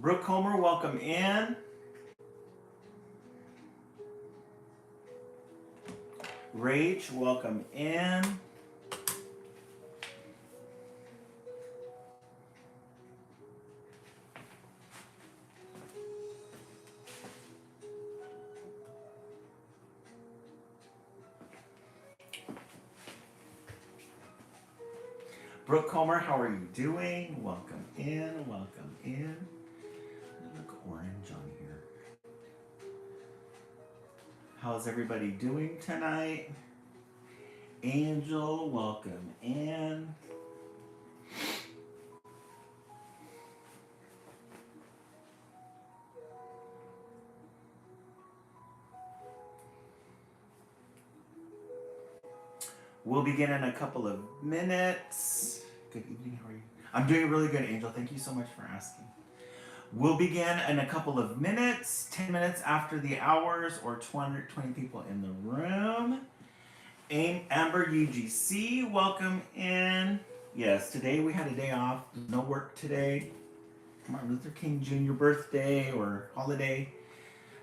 Brooke Comer, welcome in. Rach, welcome in. Brooke Comer, how are you doing? Welcome in, welcome in. Look orange on here. How's everybody doing tonight? Angel, welcome in. We'll begin in a couple of minutes. Good evening, how are you? I'm doing really good, Angel. Thank you so much for asking. We'll begin in a couple of minutes, 10 minutes after the hours, or 220 people in the room. Amber UGC, welcome in. Yes, today we had a day off. No work today. Martin Luther King Jr. birthday or holiday.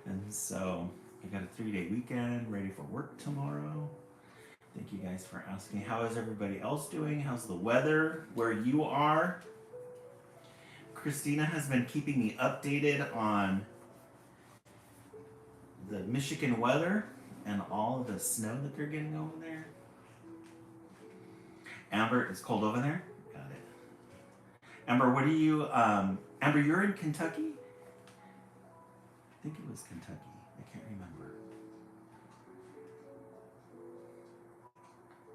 And so I got a 3-day weekend, ready for work tomorrow. Thank you guys for asking. How is everybody else doing? How's the weather where you are? Christina has been keeping me updated on the Michigan weather and all of the snow that they're getting over there. Amber, it's cold over there? Got it. Amber, what are you, Amber, you're in Kentucky? I think it was Kentucky. I can't remember.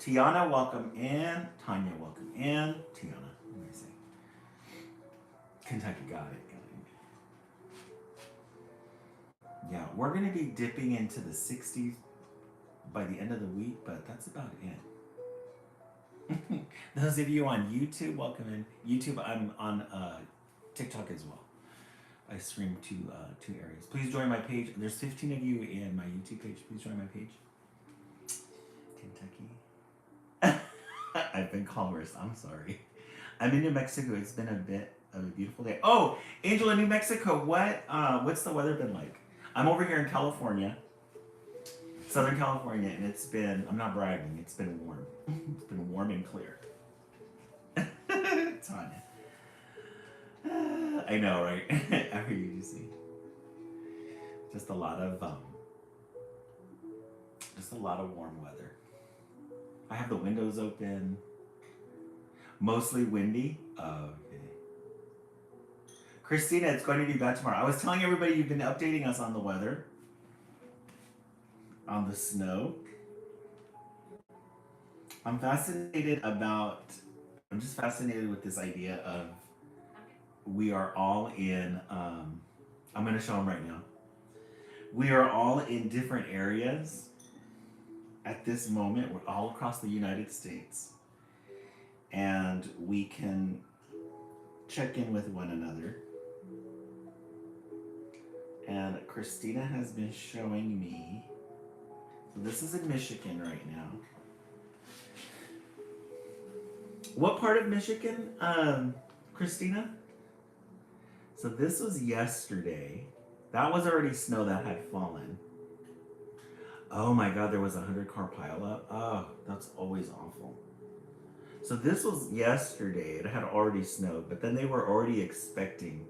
Tiana, welcome in. Tanya, welcome in. Tiana, let me see. Kentucky, got it. Yeah, we're going to be dipping into the 60s by the end of the week, but that's about it. Those of you on YouTube, welcome in. YouTube, I'm on TikTok as well. I stream two areas. Please join my page. There's 15 of you in my YouTube page. Please join my page. Kentucky. I've been Commerce. I'm sorry. I'm in New Mexico. It's been a bit of a beautiful day. Oh, Angel in New Mexico. What's the weather been like? I'm over here in California, Southern California, and it's been, I'm not bragging, it's been warm. It's been warm and clear. Tanya. I know, right? Every UGC. Just a lot of warm weather. I have the windows open. Mostly windy. Okay. Christina, it's going to be bad tomorrow. I was telling everybody you've been updating us on the weather, on the snow. I'm just fascinated with this idea of we are all in, I'm going to show them right now. We are all in different areas at this moment. We're all across the United States. And we can check in with one another. And Christina has been showing me, so this is in Michigan right now. What part of Michigan, Christina? So this was yesterday. That was already snow that had fallen. Oh my God, there was a 100-car pileup. Oh, that's always awful. So this was yesterday. It had already snowed, but then they were already expecting.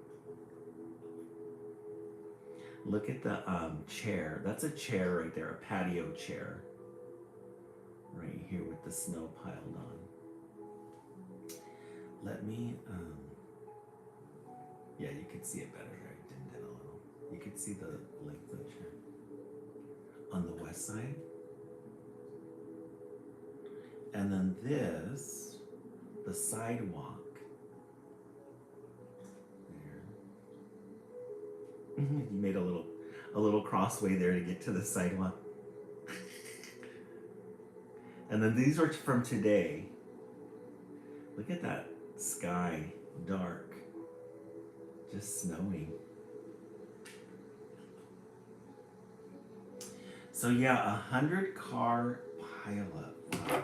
Look at the chair. That's a chair right there, a patio chair. Right here with the snow piled on. Let me, yeah, you could see it better there. I dimmed it a little. You could see the length of the chair. On the west side. And then this, the sidewalk. You made a little crossway there to get to the sidewalk. And then these are from today. Look at that sky, dark, just snowing. So yeah, 100-car pileup. Wow.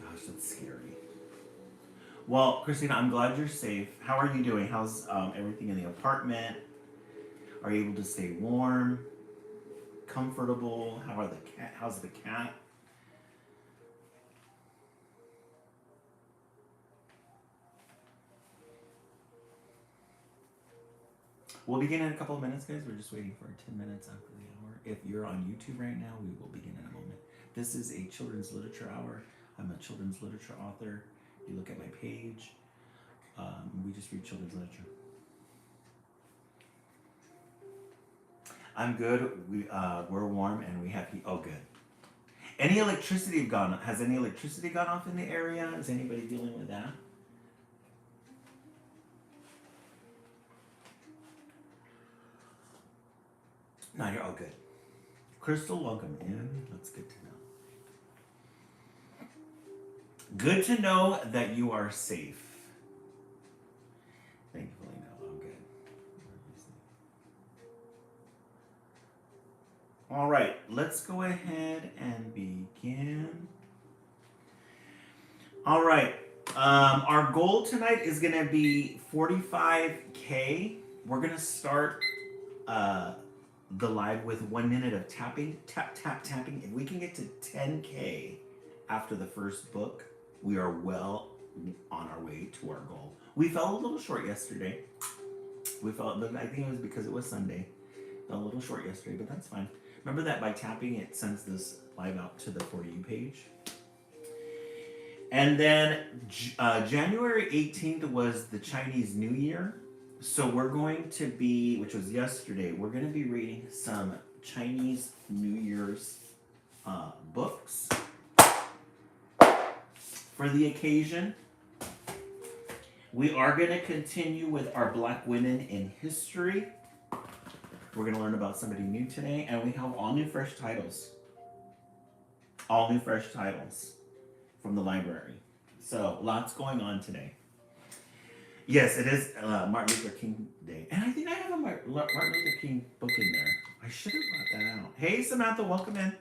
Gosh, that's scary. Well, Christina, I'm glad you're safe. How are you doing? How's everything in the apartment? Are you able to stay warm, comfortable? How are the cat? How's the cat? We'll begin in a couple of minutes, guys. We're just waiting for 10 minutes after the hour. If you're on YouTube right now, we will begin in a moment. This is a children's literature hour. I'm a children's literature author. You look at my page. We just read children's literature. I'm good. We're warm and we have heat. Oh, good. Any electricity gone? Has any electricity gone off in the area? Is anybody dealing with that? No, you're all good. Crystal, welcome in. That's good to know. Good to know that you are safe. Thankfully, no. I'm good. All right, let's go ahead and begin. All right, our goal tonight is going to be 45K. We're going to start the live with 1 minute of tapping, tap, tap, tapping. If we can get to 10K after the first book, we are well on our way to our goal. We fell a little short yesterday. I think it was because it was Sunday. Fell a little short yesterday, but that's fine. Remember that by tapping, it sends this live out to the For You page. And then January 18th was the Chinese New Year. So we're going to be, which was yesterday, we're going to be reading some Chinese New Year's books for the occasion. We are going to continue with our Black Women in History. We're going to learn about somebody new today, and we have all new fresh titles. All new fresh titles from the library. So lots going on today. Yes, it is Martin Luther King Day. And I think I have a Martin Luther King book in there. I should have brought that out. Hey, Samantha, welcome in.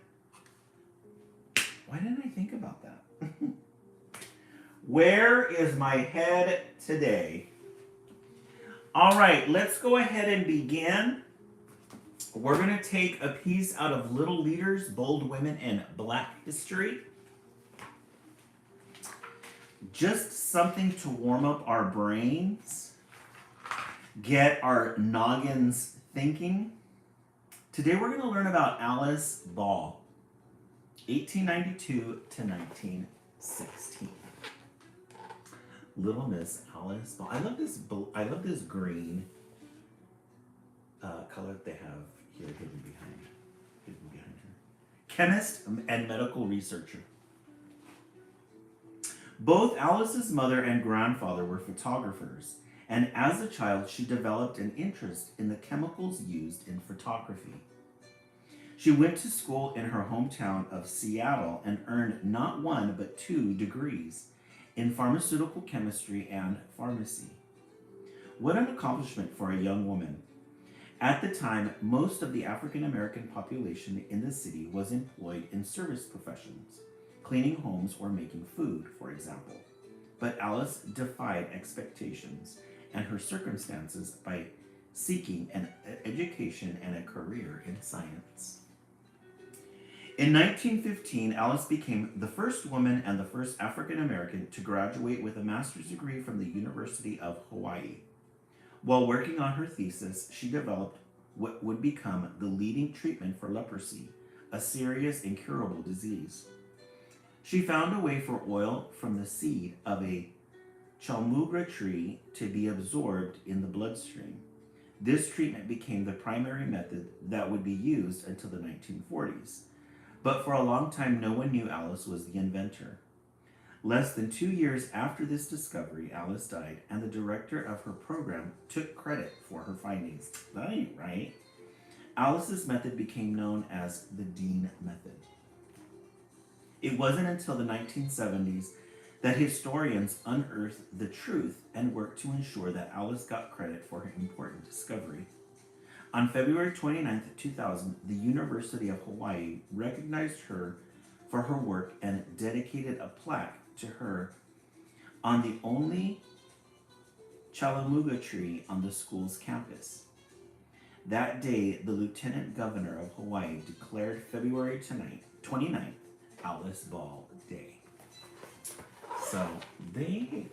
Why didn't I think about that? Where is my head today? All right, let's go ahead and begin. We're going to take a piece out of Little Leaders, Bold Women in Black History. Just something to warm up our brains, get our noggins thinking. Today we're going to learn about Alice Ball, 1892 to 1916. Little Miss Alice Ball. I love this green color that they have here hidden behind her. Chemist and medical researcher. Both Alice's mother and grandfather were photographers, and as a child, she developed an interest in the chemicals used in photography. She went to school in her hometown of Seattle and earned not one but 2 degrees in pharmaceutical chemistry and pharmacy. What an accomplishment for a young woman. At the time, most of the African American population in the city was employed in service professions, cleaning homes or making food, for example. But Alice defied expectations and her circumstances by seeking an education and a career in science. In 1915, Alice became the first woman and the first African American to graduate with a master's degree from the University of Hawaii. While working on her thesis, she developed what would become the leading treatment for leprosy, a serious incurable disease. She found a way for oil from the seed of a chalmugra tree to be absorbed in the bloodstream. This treatment became the primary method that would be used until the 1940s. But for a long time, no one knew Alice was the inventor. Less than 2 years after this discovery, Alice died, and the director of her program took credit for her findings. That ain't right. Alice's method became known as the Dean method. It wasn't until the 1970s that historians unearthed the truth and worked to ensure that Alice got credit for her important discovery. On February 29, 2000, the University of Hawaii recognized her for her work and dedicated a plaque to her on the only Chalamuga tree on the school's campus. That day, the Lieutenant Governor of Hawaii declared February 29th Alice Ball Day. So they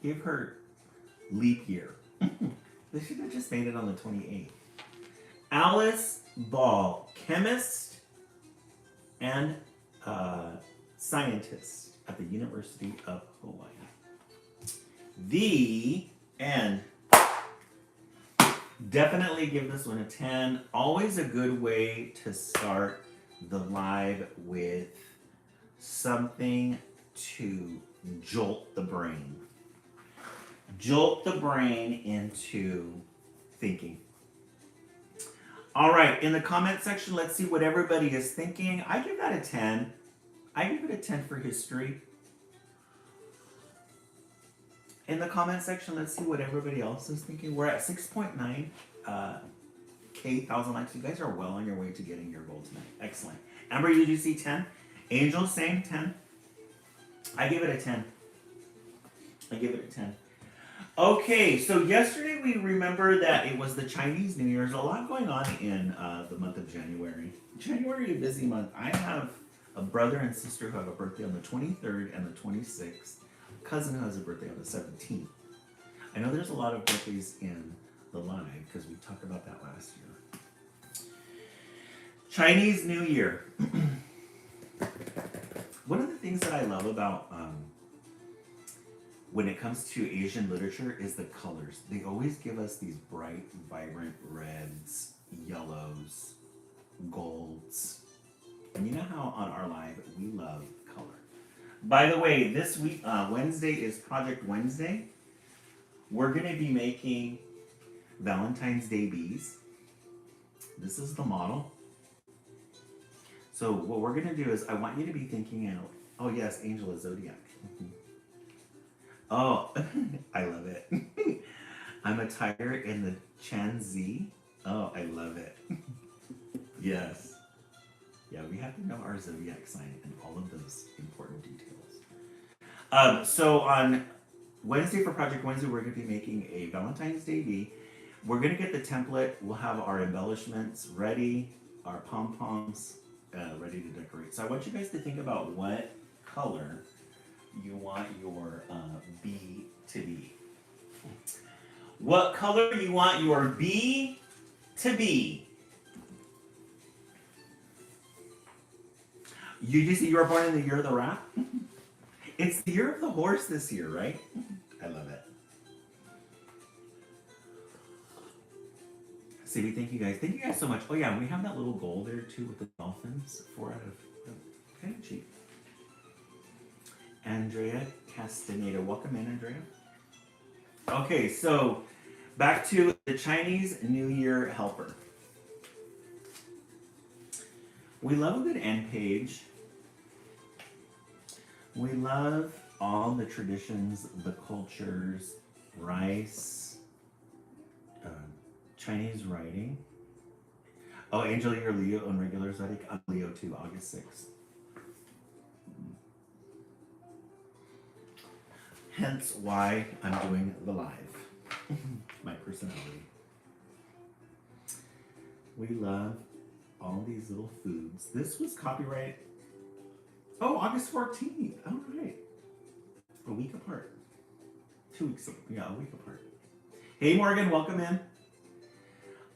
gave her leap year. They should have just made it on the 28th. Alice Ball, chemist and scientist at the University of Hawaii. The end. Definitely give this one a 10. Always a good way to start the live with something to jolt the brain. Jolt the brain into thinking. All right, in the comment section, let's see what everybody is thinking. I give that a 10. I give it a 10 for history. In the comment section, let's see what everybody else is thinking. We're at 6.9 thousand likes. You guys are well on your way to getting your goal tonight. Excellent. Amber, did you see 10? Angel, same 10. I give it a 10. I give it a 10. Okay, so yesterday we remember that it was the Chinese New Year. There's a lot going on in the month of January. January is a busy month. I have a brother and sister who have a birthday on the 23rd and the 26th. A cousin who has a birthday on the 17th. I know there's a lot of birthdays in the live because we talked about that last year. Chinese New Year. One of the things that I love about when it comes to Asian literature is the colors. They always give us these bright, vibrant reds, yellows, golds. And you know how on our live, we love color. By the way, this week, Wednesday is Project Wednesday. We're going to be making Valentine's Day bees. This is the model. So what we're going to do is I want you to be thinking out. Oh yes, Angel is Zodiac. Oh, I love it. I'm a tiger in the Chanzi. Oh, I love it. Yes. Yeah, we have to know our zodiac sign and all of those important details. So on Wednesday for Project Wednesday, we're going to be making a Valentine's Day bee. We're going to get the template. We'll have our embellishments ready, our pom-poms ready to decorate. So I want you guys to think about what color you want your bee to be. What color you want your bee to be. You just see you were born in the year of the rat? It's the year of the horse this year, right? I love it. Sadie, thank you guys. Thank you guys so much. Oh yeah, we have that little goal there too with the dolphins. 4 out of kind of cheap. Andrea Castaneda. Welcome in, Andrea. Okay, so back to the Chinese New Year helper. We love a good end page. We love all the traditions, the cultures, rice, Chinese writing. Oh, Angel, you're Leo on regular zodiac. I'm Leo too, August 6th. Hence why I'm doing the live. My personality. We love all these little foods. This was copyright. Oh, August 14th. All right. A week apart. 2 weeks. Yeah, a week apart. Hey, Morgan, welcome in.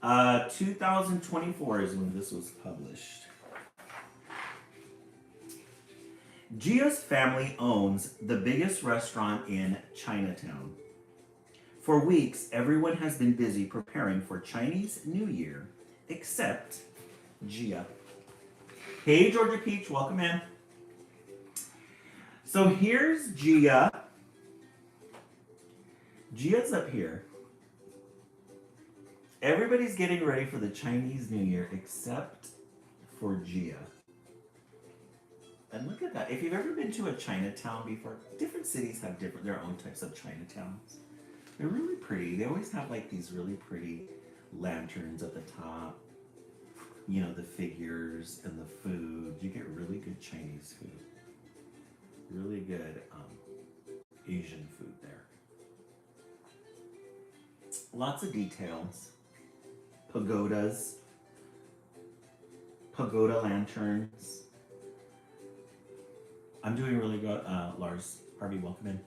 2024 is when this was published. Gia's family owns the biggest restaurant in Chinatown. For weeks, everyone has been busy preparing for Chinese New Year, except Gia. Hey, Georgia Peach, welcome in. So here's Gia. Gia's up here. Everybody's getting ready for the Chinese New Year except for Gia. And look at that. If you've ever been to a Chinatown before, different cities have their own types of Chinatowns. They're really pretty. They always have like these really pretty lanterns at the top. You know, the figures and the food. You get really good Chinese food. Really good Asian food there. Lots of details. Pagodas. Pagoda lanterns. I'm doing really good, Lars. Harvey, welcome in.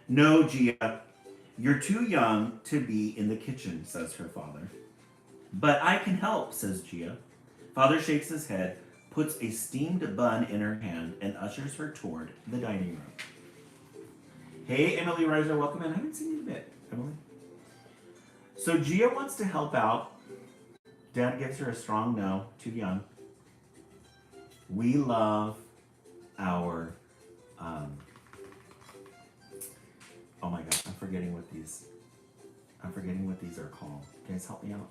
No, Gia, you're too young to be in the kitchen, says her father. But I can help, says Gia. Father shakes his head, puts a steamed bun in her hand, and ushers her toward the dining room. Hey, Emily Reiser, welcome in. I haven't seen you in a bit, Emily. So Gia wants to help out. Dad gives her a strong no, too young. We love our, oh my gosh, I'm forgetting what these are called. Guys, help me out.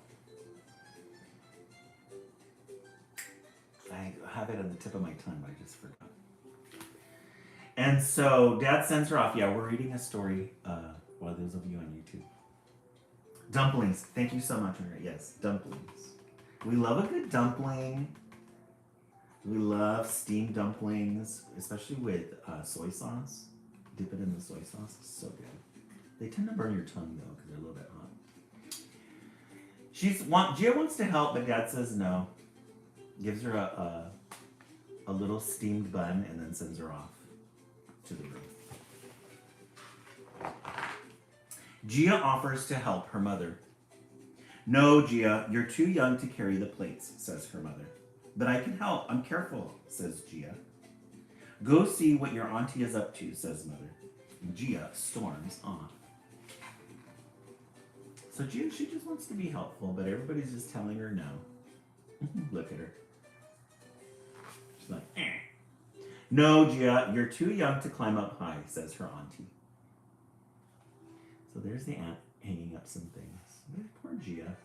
I have it on the tip of my tongue, but I just forgot. And so Dad sends her off. Yeah, we're reading a story, while those of you on YouTube. Dumplings. Thank you so much. Yes, dumplings. We love a good dumpling. We love steamed dumplings, especially with soy sauce. Dip it in the soy sauce. It's so good. They tend to burn your tongue, though, because they're a little bit hot. Gia wants to help, but Dad says no. Gives her a little steamed bun and then sends her off to the room. Gia offers to help her mother. No, Gia, you're too young to carry the plates, says her mother. But I can help. I'm careful, says Gia. Go see what your auntie is up to, says mother. Gia storms off. So Gia, she just wants to be helpful, but everybody's just telling her no. Look at her. She's like, eh. No, Gia, you're too young to climb up high, says her auntie. So there's the aunt hanging up some things. Poor Gia.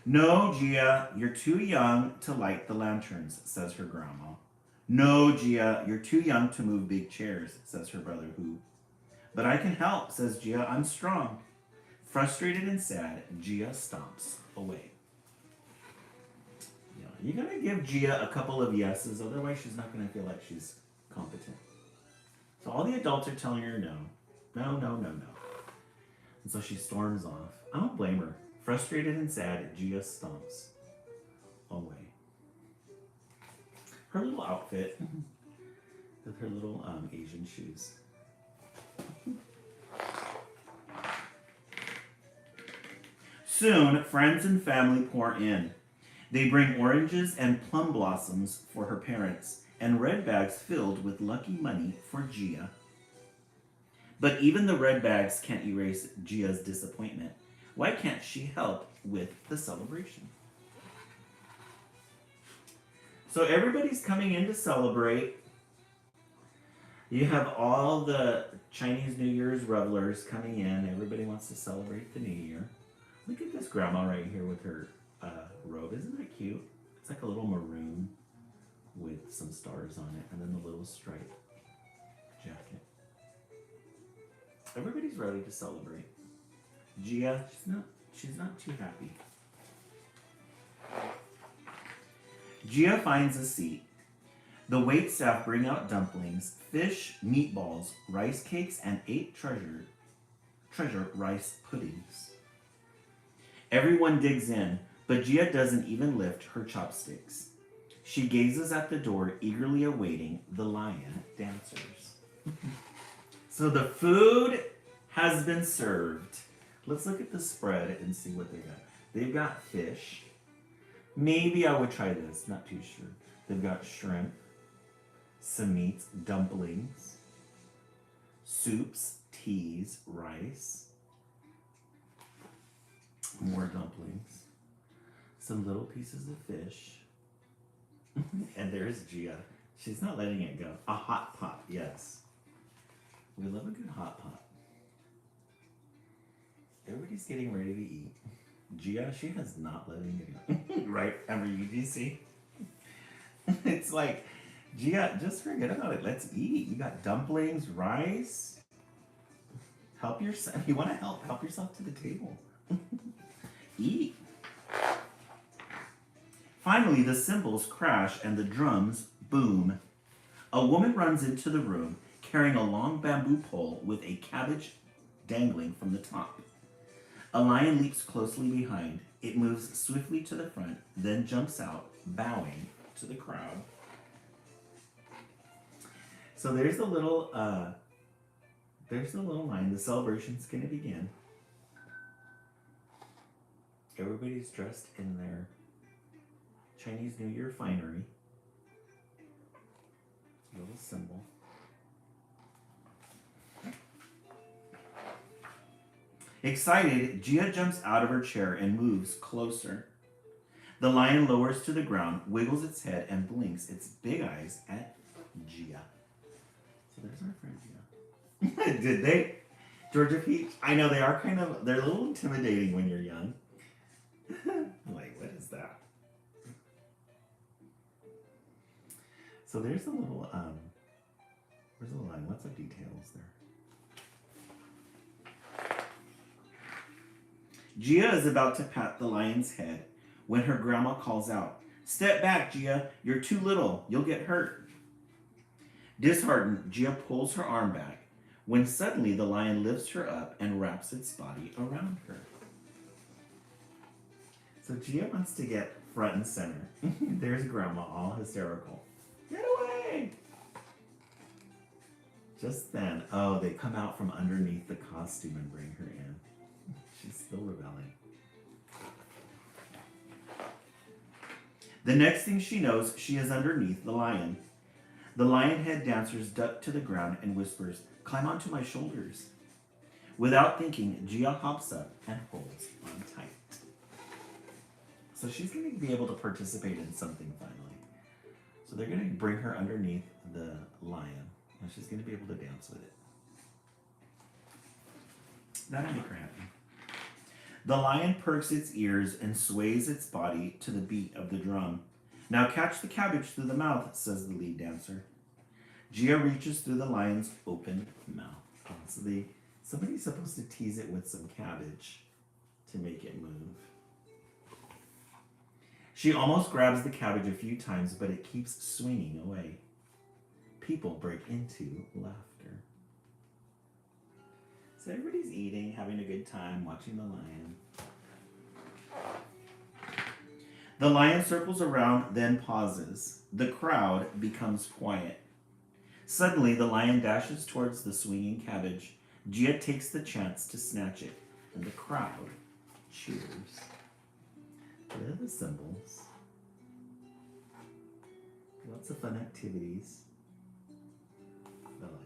No, Gia, you're too young to light the lanterns, says her grandma. No, Gia, you're too young to move big chairs, says her brother, who. But I can help, says Gia. I'm strong. Frustrated and sad, Gia stomps away. Yeah, you gotta give Gia a couple of yeses, otherwise she's not gonna feel like she's competent. So all the adults are telling her no. No, no, no, no. And so she storms off. I don't blame her. Frustrated and sad, Gia stomps away. Her little outfit with her little Asian shoes. Soon, friends and family pour in. They bring oranges and plum blossoms for her parents, and red bags filled with lucky money for Gia. But even the red bags can't erase Gia's disappointment. Why can't she help with the celebration? So everybody's coming in to celebrate. You have all the Chinese New Year's revelers coming in. Everybody wants to celebrate the New Year. Look at this grandma right here with her robe. Isn't that cute? It's like a little maroon with some stars on it, and then the little striped jacket. Everybody's ready to celebrate. Gia, she's not too happy. Gia finds a seat. The waitstaff bring out dumplings, fish, meatballs, rice cakes, and 8 treasure rice puddings. Everyone digs in, but Gia doesn't even lift her chopsticks. She gazes at the door, eagerly awaiting the lion dancers. So the food has been served. Let's look at the spread and see what they got. They've got fish. Maybe I would try this, not too sure. They've got shrimp, some meats, dumplings, soups, teas, rice, more dumplings, some little pieces of fish, and there's Gia. She's not letting it go. A hot pot, yes. We love a good hot pot. Everybody's getting ready to eat. Gia, she has not letting it go. Right, Amber, you see? It's like, Gia, just forget about it. Let's eat. You got dumplings, rice. Help yourself. You want to help yourself to the table. Eat. Finally, the cymbals crash and the drums boom. A woman runs into the room carrying a long bamboo pole with a cabbage dangling from the top. A lion leaps closely behind. It moves swiftly to the front, then jumps out, bowing to the crowd. So there's the little line. The celebration's gonna begin. Everybody's dressed in their Chinese New Year finery. Little symbol. Excited, Gia jumps out of her chair and moves closer. The lion lowers to the ground, wiggles its head, and blinks its big eyes at Gia. So there's our friend Gia. Did they? Georgia Peach? I know they are they're a little intimidating when you're young. Like, what is that? So there's a little, where's the line? Lots of details there. Gia is about to pat the lion's head when her grandma calls out, "Step back, Gia. You're too little. You'll get hurt." Disheartened, Gia pulls her arm back when suddenly the lion lifts her up and wraps its body around her. So Gia wants to get front and center. There's Grandma, all hysterical. Get away! Just then, oh, they come out from underneath the costume and bring her in. She's still rebelling. The next thing she knows, she is underneath the lion. The lion head dancers duck to the ground and whispers, "Climb onto my shoulders." Without thinking, Gia hops up and holds on tight. So she's going to be able to participate in something finally. So they're going to bring her underneath the lion, and she's going to be able to dance with it. That'll make her happy. The lion perks its ears and sways its body to the beat of the drum. "Now catch the cabbage through the mouth," says the lead dancer. Gia reaches through the lion's open mouth. Oh, so somebody's supposed to tease it with some cabbage to make it move. She almost grabs the cabbage a few times, but it keeps swinging away. People break into laughter. So everybody's eating, having a good time, watching the lion. The lion circles around, then pauses. The crowd becomes quiet. Suddenly, the lion dashes towards the swinging cabbage. Gia takes the chance to snatch it, and the crowd cheers. They're the symbols. Lots of fun activities. The lion.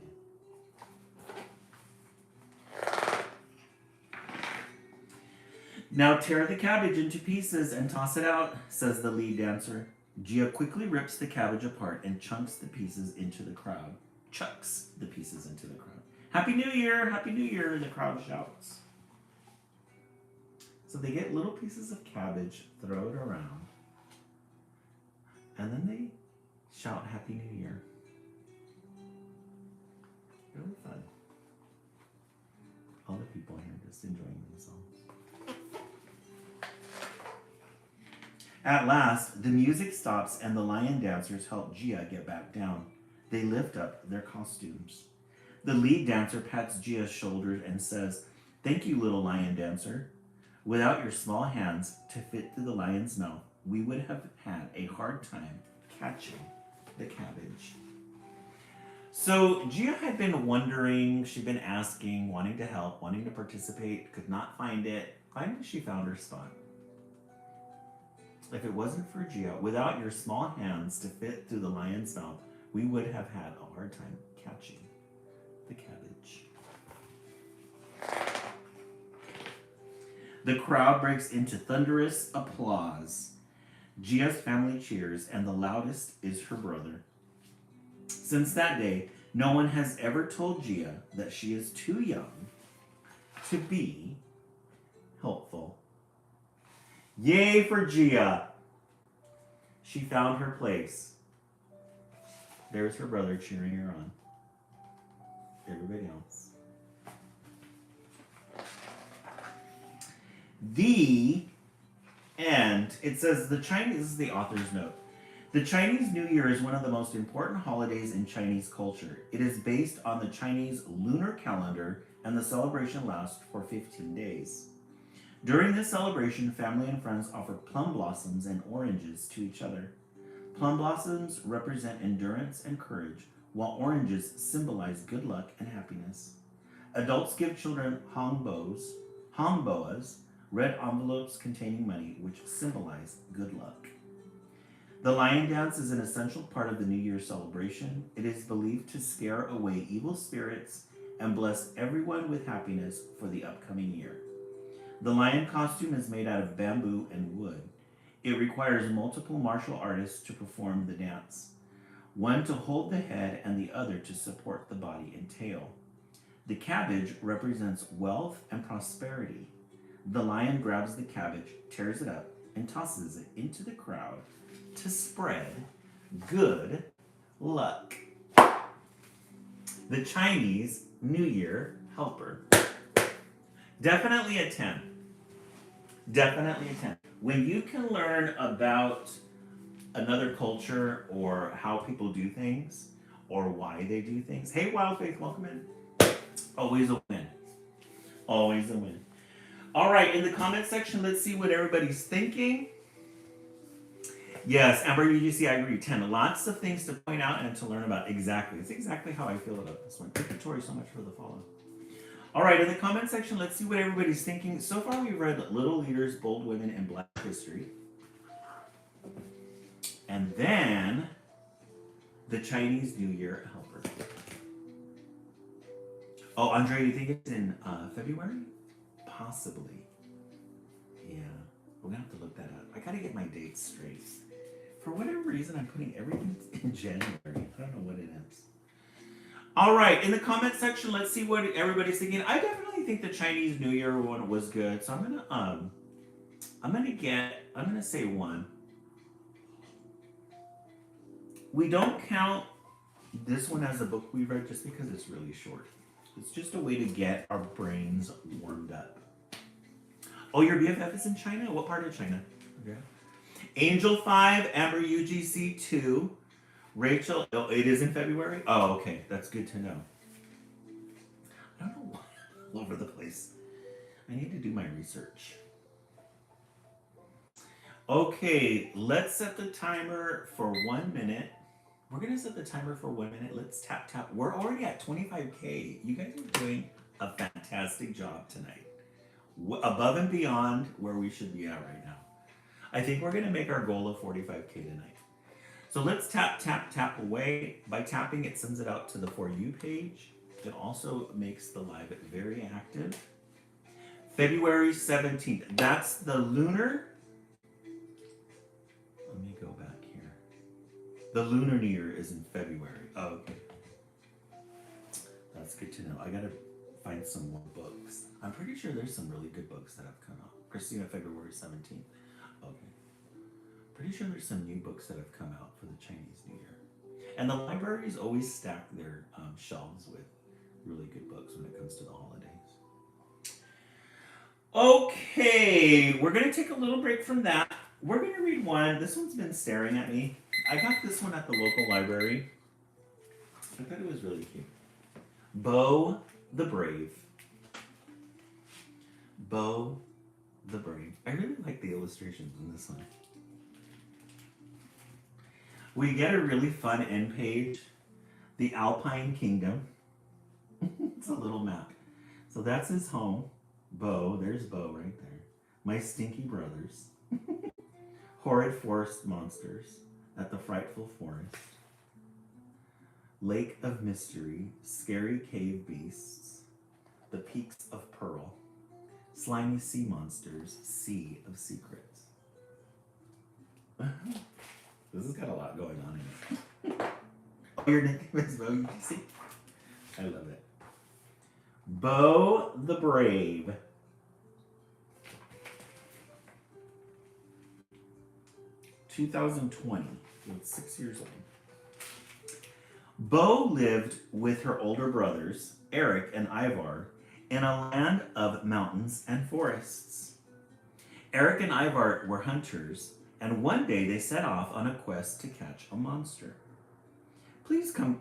"Now tear the cabbage into pieces and toss it out," says the lead dancer. Gia quickly rips the cabbage apart and chunks the pieces into the crowd. Chucks the pieces into the crowd. "Happy New Year! Happy New Year!" the crowd shouts. So they get little pieces of cabbage, throw it around, and then they shout Happy New Year. Really fun. All the people here just enjoying themselves. At last, the music stops and the lion dancers help Gia get back down. They lift up their costumes. The lead dancer pats Gia's shoulders and says, "Thank you, little lion dancer. Without your small hands to fit through the lion's mouth, we would have had a hard time catching the cabbage." So Gia had been wondering, she'd been asking, wanting to help, wanting to participate, could not find it. Finally, she found her spot. If it wasn't for Gia, without your small hands to fit through the lion's mouth, we would have had a hard time catching the cabbage. The crowd breaks into thunderous applause. Gia's family cheers, and the loudest is her brother. Since that day, no one has ever told Gia that she is too young to be helpful. Yay for Gia! She found her place. There's her brother cheering her on. Everybody else. The end. It says the Chinese, this is the author's note. The Chinese New Year is one of the most important holidays in Chinese culture. It is based on the Chinese lunar calendar, and the celebration lasts for 15 days. During this celebration, family and friends offer plum blossoms and oranges to each other. Plum blossoms represent endurance and courage, while oranges symbolize good luck and happiness. Adults give children hongboas, red envelopes containing money, which symbolize good luck. The lion dance is an essential part of the New Year celebration. It is believed to scare away evil spirits and bless everyone with happiness for the upcoming year. The lion costume is made out of bamboo and wood. It requires multiple martial artists to perform the dance, one to hold the head and the other to support the body and tail. The cabbage represents wealth and prosperity. The lion grabs the cabbage, tears it up, and tosses it into the crowd to spread good luck. The Chinese New Year helper. Definitely a 10. Definitely a 10. When you can learn about another culture or how people do things or why they do things. Hey, Wild Faith, welcome in. Always a win. Always a win. All right, in the comment section, let's see what everybody's thinking. Yes, Amber UGC, I agree. 10. Lots of things to point out and to learn about. Exactly. It's exactly how I feel about this one. Thank you, Tori, so much for the follow. All right, in the comment section, let's see what everybody's thinking. So far, we've read Little Leaders, Bold Women, and Black History. And then, the Chinese New Year helper. Oh, Andre, you think it's in February? Possibly. Yeah, we're gonna have to look that up. I gotta get my dates straight. For whatever reason, I'm putting everything in January. I don't know what it is. All right, in the comment section, let's see what everybody's thinking. I definitely think the Chinese New Year one was good, so I'm gonna say 1. We don't count this one as a book we read just because it's really short. It's just a way to get our brains warmed up. Oh, your BFF is in China? What part of China? Okay. Angel 5, Amber UGC 2, Rachel, oh, it is in February? Oh, okay, that's good to know. I don't know why, all over the place. I need to do my research. Okay, let's set the timer for 1 minute. We're gonna set the timer for 1 minute. Let's tap. We're already at 25K. You guys are doing a fantastic job tonight. Above and beyond where we should be at right now. I think we're gonna make our goal of 45K tonight. So let's tap away. By tapping, it sends it out to the For You page. It also makes the live very active. February 17th. That's the lunar. Let me go back here. The Lunar New Year is in February. Oh, okay. That's good to know. I gotta find some more books. I'm pretty sure there's some really good books that have come out. Christina, February 17th. Okay. Pretty sure there's some new books that have come out for the Chinese New Year. And the libraries always stack their shelves with really good books when it comes to the holidays. Okay, we're gonna take a little break from that. We're gonna read one. This one's been staring at me. I got this one at the local library. I thought it was really cute. Bo the Brave. Bo the Brave. I really like the illustrations in this one. We get a really fun end page. The Alpine Kingdom. It's a little map. So that's his home. Bo, there's Bo right there. My stinky brothers. Horrid forest monsters at the frightful forest. Lake of mystery, scary cave beasts, the peaks of pearl, slimy sea monsters, sea of secrets. This has got a lot going on in it. Oh, your nickname is Bo, you can see? I love it. Bo the Brave. (2020). He was 6 years old. Bo lived with her older brothers, Eric and Ivar, in a land of mountains and forests. Eric and Ivar were hunters, and one day they set off on a quest to catch a monster. Please, can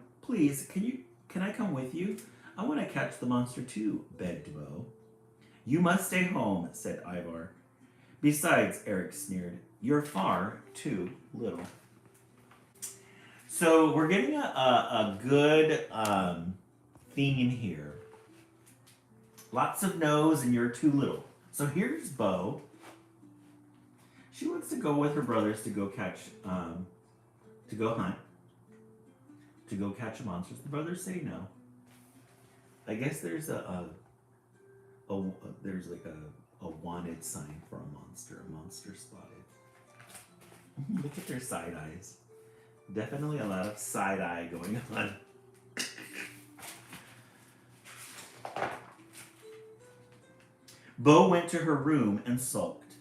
I come with you? I want to catch the monster too, begged Bo. You must stay home, said Ivar. Besides, Eric sneered, you're far too little. So we're getting a good theme here. Lots of no's and you're too little. So here's Bo. She wants to go with her brothers to go catch, to go hunt, to go catch monsters. The brothers say no. I guess there's there's like a wanted sign for a monster spotted. Look at their side eyes. Definitely a lot of side eye going on. Bo went to her room and sulked.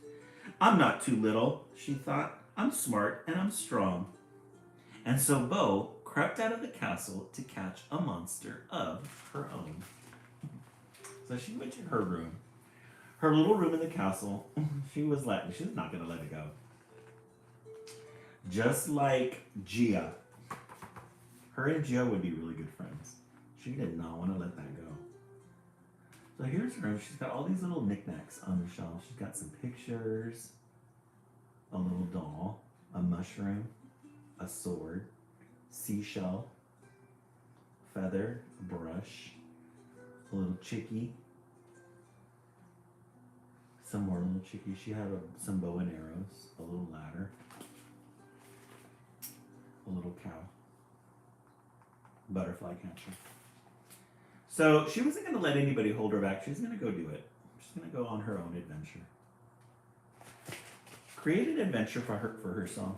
I'm not too little, she thought. I'm smart and I'm strong. And so Bo crept out of the castle to catch a monster of her own. So she went to her room. Her little room in the castle. She was not going to let it go. Just like Gia. Her and Gia would be really good friends. She did not want to let that go. So here's her room. She's got all these little knickknacks on the shelf. She's got some pictures, a little doll, a mushroom, a sword, seashell, feather, a brush, a little chickie, some more little chickies. She had some bow and arrows, a little ladder, a little cow, butterfly catcher. So she wasn't going to let anybody hold her back. She was going to go do it. She's going to go on her own adventure. Create an adventure for herself.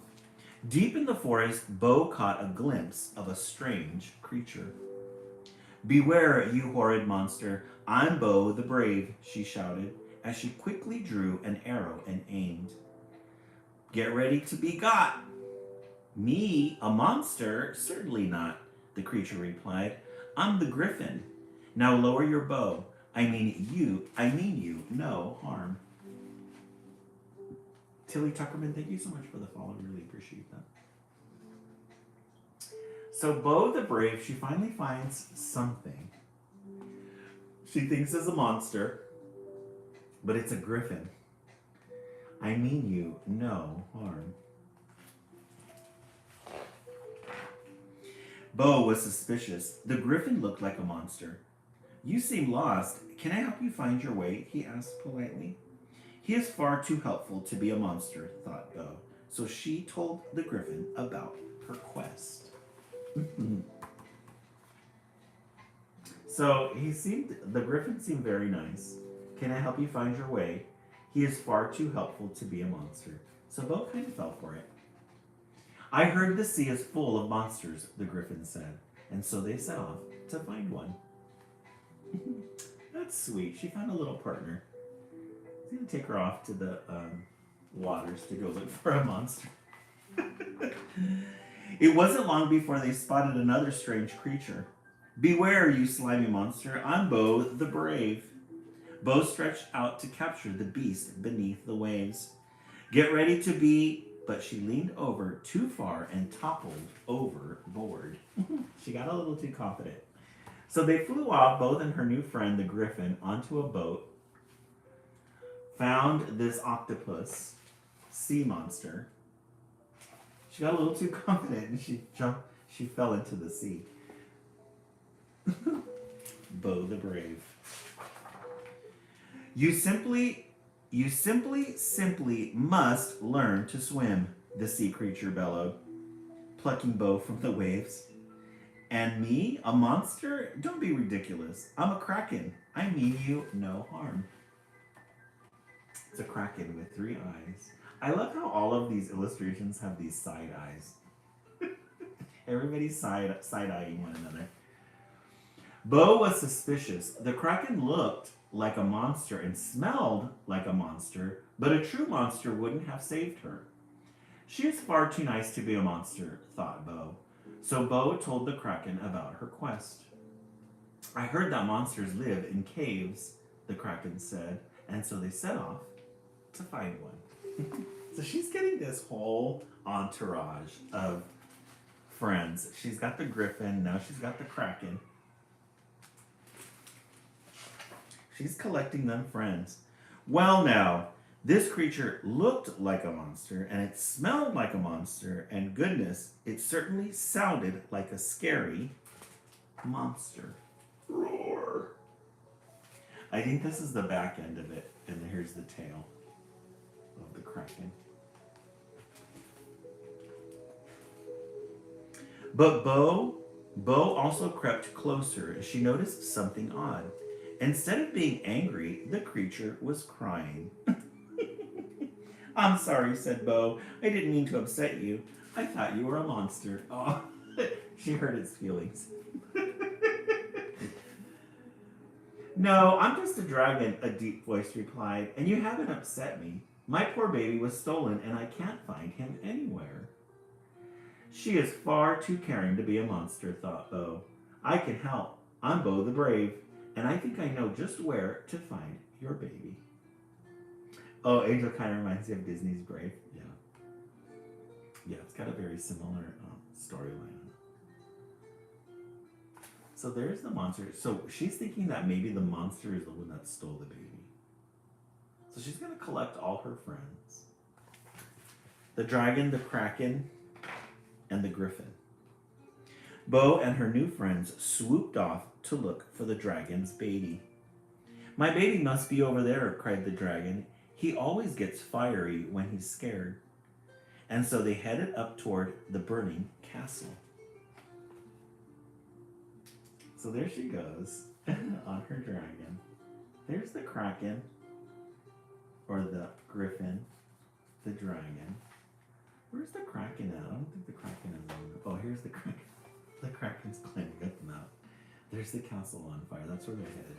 Deep in the forest, Bo caught a glimpse of a strange creature. Beware, you horrid monster. I'm Bo the Brave, she shouted, as she quickly drew an arrow and aimed. Get ready to be got. Me, a monster? Certainly not, the creature replied. I'm the griffin. Now lower your bow. I mean you, no harm. Tilly Tuckerman, thank you so much for the follow. I really appreciate that. So Bo the Brave, she finally finds something. She thinks it's a monster, but it's a griffin. I mean you, no harm. Bo was suspicious. The griffin looked like a monster. You seem lost. Can I help you find your way? He asked politely. He is far too helpful to be a monster, thought Bo. So she told the griffin about her quest. So the griffin seemed very nice. Can I help you find your way? He is far too helpful to be a monster. So Bo kind of fell for it. I heard the sea is full of monsters, the griffin said. And so they set off to find one. That's sweet. She found a little partner. He's going to take her off to the waters to go look for a monster. It wasn't long before they spotted another strange creature. Beware, you slimy monster. I'm Bo the Brave. Bo stretched out to capture the beast beneath the waves. Get ready to be... But she leaned over too far and toppled overboard. She got a little too confident. So they flew off, Bo and her new friend, the griffin, onto a boat, found this octopus, sea monster. She got a little too confident and she fell into the sea. Bo the Brave. You simply must learn to swim, the sea creature bellowed, plucking Bo from the waves. And me, a monster? Don't be ridiculous. I'm a kraken. I mean you no harm. It's a kraken with 3 eyes. I love how all of these illustrations have these side eyes. Everybody's side-eyeing one another. Bo was suspicious. The kraken looked like a monster and smelled like a monster, but a true monster wouldn't have saved her. She is far too nice to be a monster, thought Bo. So Bo told the kraken about her quest. I heard that monsters live in caves, the kraken said, and so they set off to find one. So she's getting this whole entourage of friends. She's got the griffin, now she's got the kraken. She's collecting them friends. Well, now, this creature looked like a monster, and it smelled like a monster, and goodness, it certainly sounded like a scary monster. Roar. I think this is the back end of it, and here's the tail of the kraken. But Bo also crept closer as she noticed something odd. Instead of being angry, the creature was crying. I'm sorry, said Bo. I didn't mean to upset you. I thought you were a monster. Oh, she hurt its feelings. No, I'm just a dragon, a deep voice replied, and you haven't upset me. My poor baby was stolen, and I can't find him anywhere. She is far too caring to be a monster, thought Bo. I can help. I'm Bo the Brave, and I think I know just where to find your baby. Oh, Angel kind of reminds me of Disney's Brave. Yeah. Yeah, it's got a very similar storyline. So there's the monster. So she's thinking that maybe the monster is the one that stole the baby. So she's going to collect all her friends. The dragon, the kraken, and the griffin. Bo and her new friends swooped off to look for the dragon's baby. My baby must be over there, cried the dragon. He always gets fiery when he's scared. And so they headed up toward the burning castle. So there she goes on her dragon. There's the kraken, or the griffin, the dragon. Where's the kraken at? I don't think the kraken is on. Oh, here's the kraken. The kraken's climbing up the mountain. There's the castle on fire. That's where they're headed.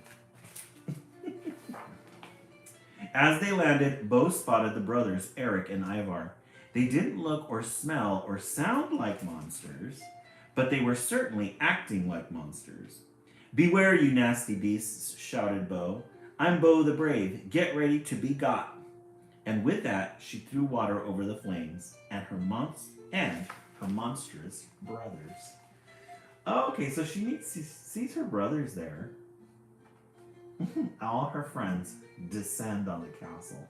As they landed, Bo spotted the brothers, Eric and Ivar. They didn't look or smell or sound like monsters, but they were certainly acting like monsters. Beware, you nasty beasts, shouted Bo. I'm Bo the Brave. Get ready to be got. And with that, she threw water over the flames and her monstrous brothers. Oh, okay, so she sees her brothers there. All her friends descend on the castle.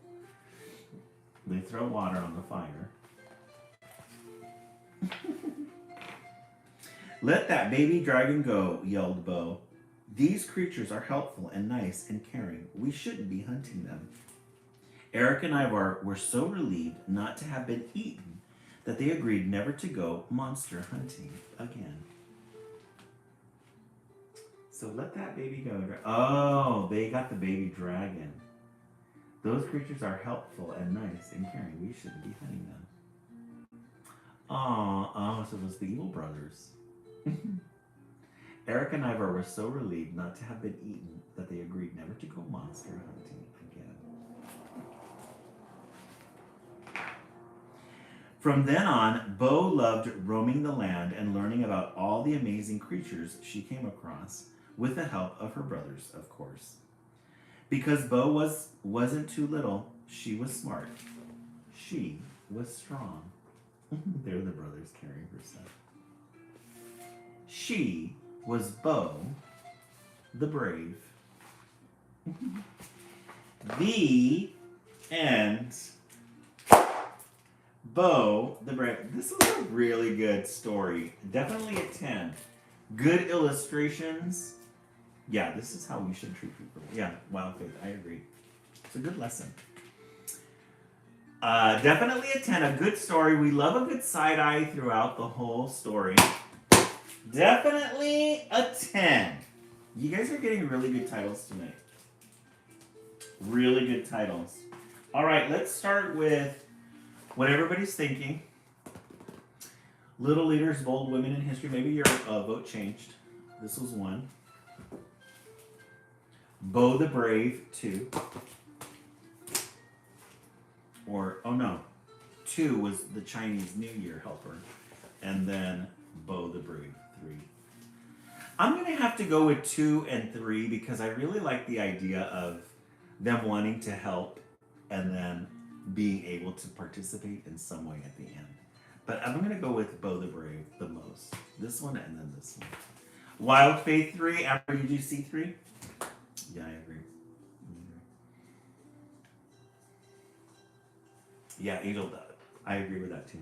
They throw water on the fire. Let that baby dragon go, yelled Bo. These creatures are helpful and nice and caring. We shouldn't be hunting them. Eric and Ivar were so relieved not to have been eaten that they agreed never to go monster hunting again. So let that baby go. Oh, they got the baby dragon. Those creatures are helpful and nice and caring. We shouldn't be hunting them. Oh, so it was the evil brothers. Eric and Ivar were so relieved not to have been eaten that they agreed never to go monster hunting again. From then on, Bo loved roaming the land and learning about all the amazing creatures she came across, with the help of her brothers, of course. Because Bo wasn't too little, she was smart. She was strong. They're the brothers carrying her stuff. She was Bo the Brave. The end. Bo the Brave. This was a really good story. Definitely a 10. Good illustrations. Yeah, this is how we should treat people. Yeah, Wild Faith, I agree. It's a good lesson. Definitely a 10. A good story. We love a good side eye throughout the whole story. Definitely a 10. You guys are getting really good titles tonight. Really good titles. All right, let's start with what everybody's thinking. Little leaders, bold women in history. Maybe your vote changed. This was 1. Bo the Brave, 2. Or, oh no, 2 was the Chinese New Year helper. And then Bo the Brave, 3. I'm going to have to go with 2 and 3 because I really like the idea of them wanting to help and then being able to participate in some way at the end. But I'm going to go with Bo the Brave the most. This one and then this one. Wild Faith 3 after you do C3? Yeah, I agree. Yeah, Angel does. I agree with that too.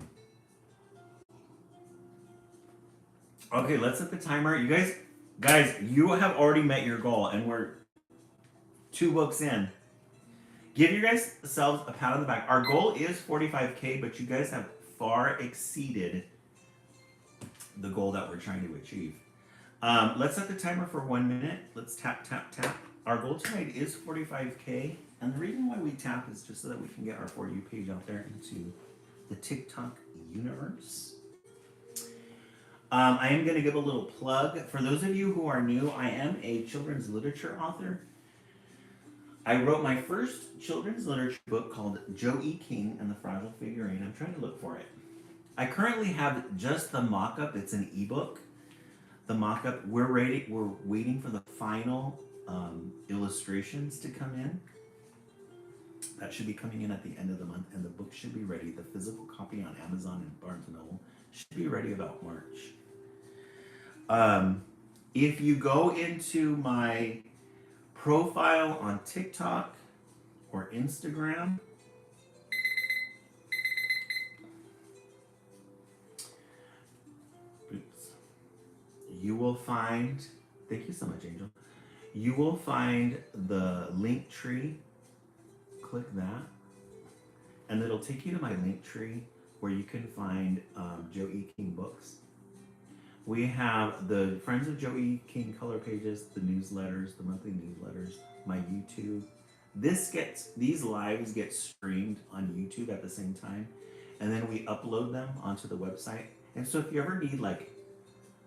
Okay, let's set the timer. You guys, you have already met your goal, and we're 2 books in. Give you guys selves a pat on the back. Our goal is 45K, but you guys have far exceeded the goal that we're trying to achieve. Let's set the timer for 1 minute. Let's tap, tap, tap. Our goal tonight is 45K, and the reason why we tap is just so that we can get our For You page out there into the TikTok universe. I am going to give a little plug. For those of you who are new, I am a children's literature author. I wrote my first children's literature book called Joe E. King and the Fragile Figurine. I'm trying to look for it. I currently have just the mock-up. It's an ebook. The mock-up, we're waiting for the final illustrations to come in. That should be coming in at the end of the month, and the book should be ready. The physical copy on Amazon and Barnes & Noble should be ready about March. If you go into my profile on TikTok or Instagram, you will find, thank you so much, Angel. You will find the link tree. Click that, and it'll take you to my link tree where you can find Joe E. King books. We have the Friends of Joe E. King color pages, the newsletters, the monthly newsletters, my YouTube. These lives get streamed on YouTube at the same time, and then we upload them onto the website. And so if you ever need like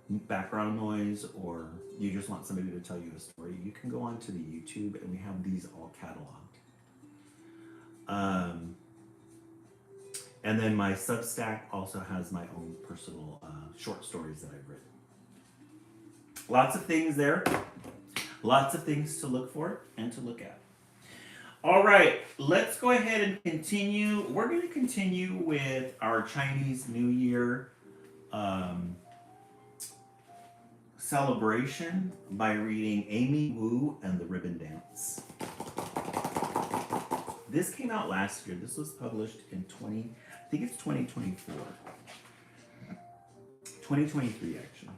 background noise, or you just want somebody to tell you a story, you can go onto the YouTube, and we have these all cataloged. And then my Substack also has my own personal short stories that I've written. Lots of things there. Lots of things to look for and to look at. All right, let's go ahead and continue. We're going to continue with our Chinese New Year celebration by reading Amy Wu and the Ribbon Dance. This came out last year. This was published in 2024. 2023, actually.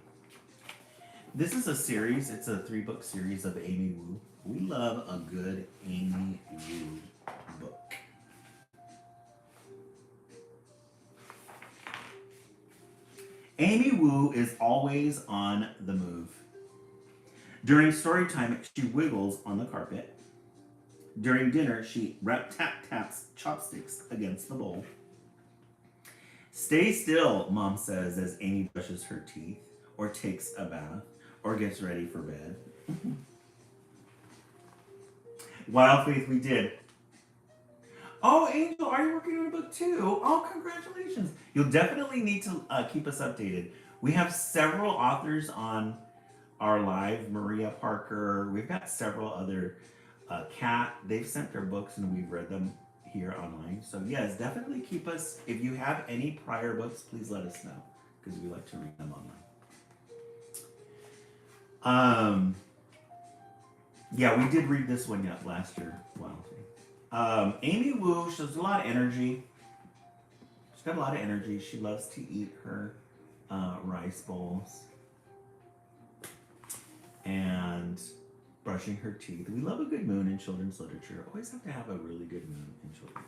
This is a series. It's a 3-book series of Amy Wu. We love a good Amy Wu book. Amy Wu is always on the move. During story time, she wiggles on the carpet. During dinner, she taps chopsticks against the bowl. Stay still, Mom says as Amy brushes her teeth, or takes a bath, or gets ready for bed. Wild Faith, we did. Oh, Angel, are you working on a book too? Oh, congratulations. You'll definitely need to keep us updated. We have several authors on our live. Maria Parker. We've got several other. Kat, they've sent their books and we've read them here online. So yes, definitely keep us. If you have any prior books, please let us know, because we like to read them online. Yeah, we did read this one last year. Wow. Amy Wu, she has a lot of energy. She's got a lot of energy. She loves to eat her rice bowls and brushing her teeth. We love a good moon in children's literature. Always have to have a really good moon in children's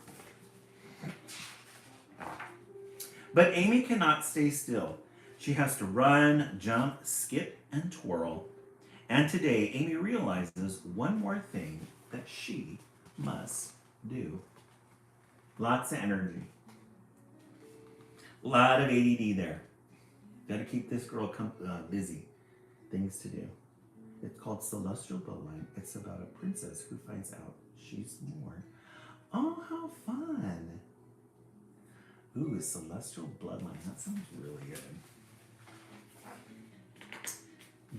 literature. But Amy cannot stay still. She has to run, jump, skip, and twirl. And today, Amy realizes one more thing that she must do. Lots of energy. A lot of ADD there. Got to keep this girl busy. Things to do. It's called Celestial Bloodline. It's about a princess who finds out she's more. Oh, how fun. Ooh, Celestial Bloodline. That sounds really good.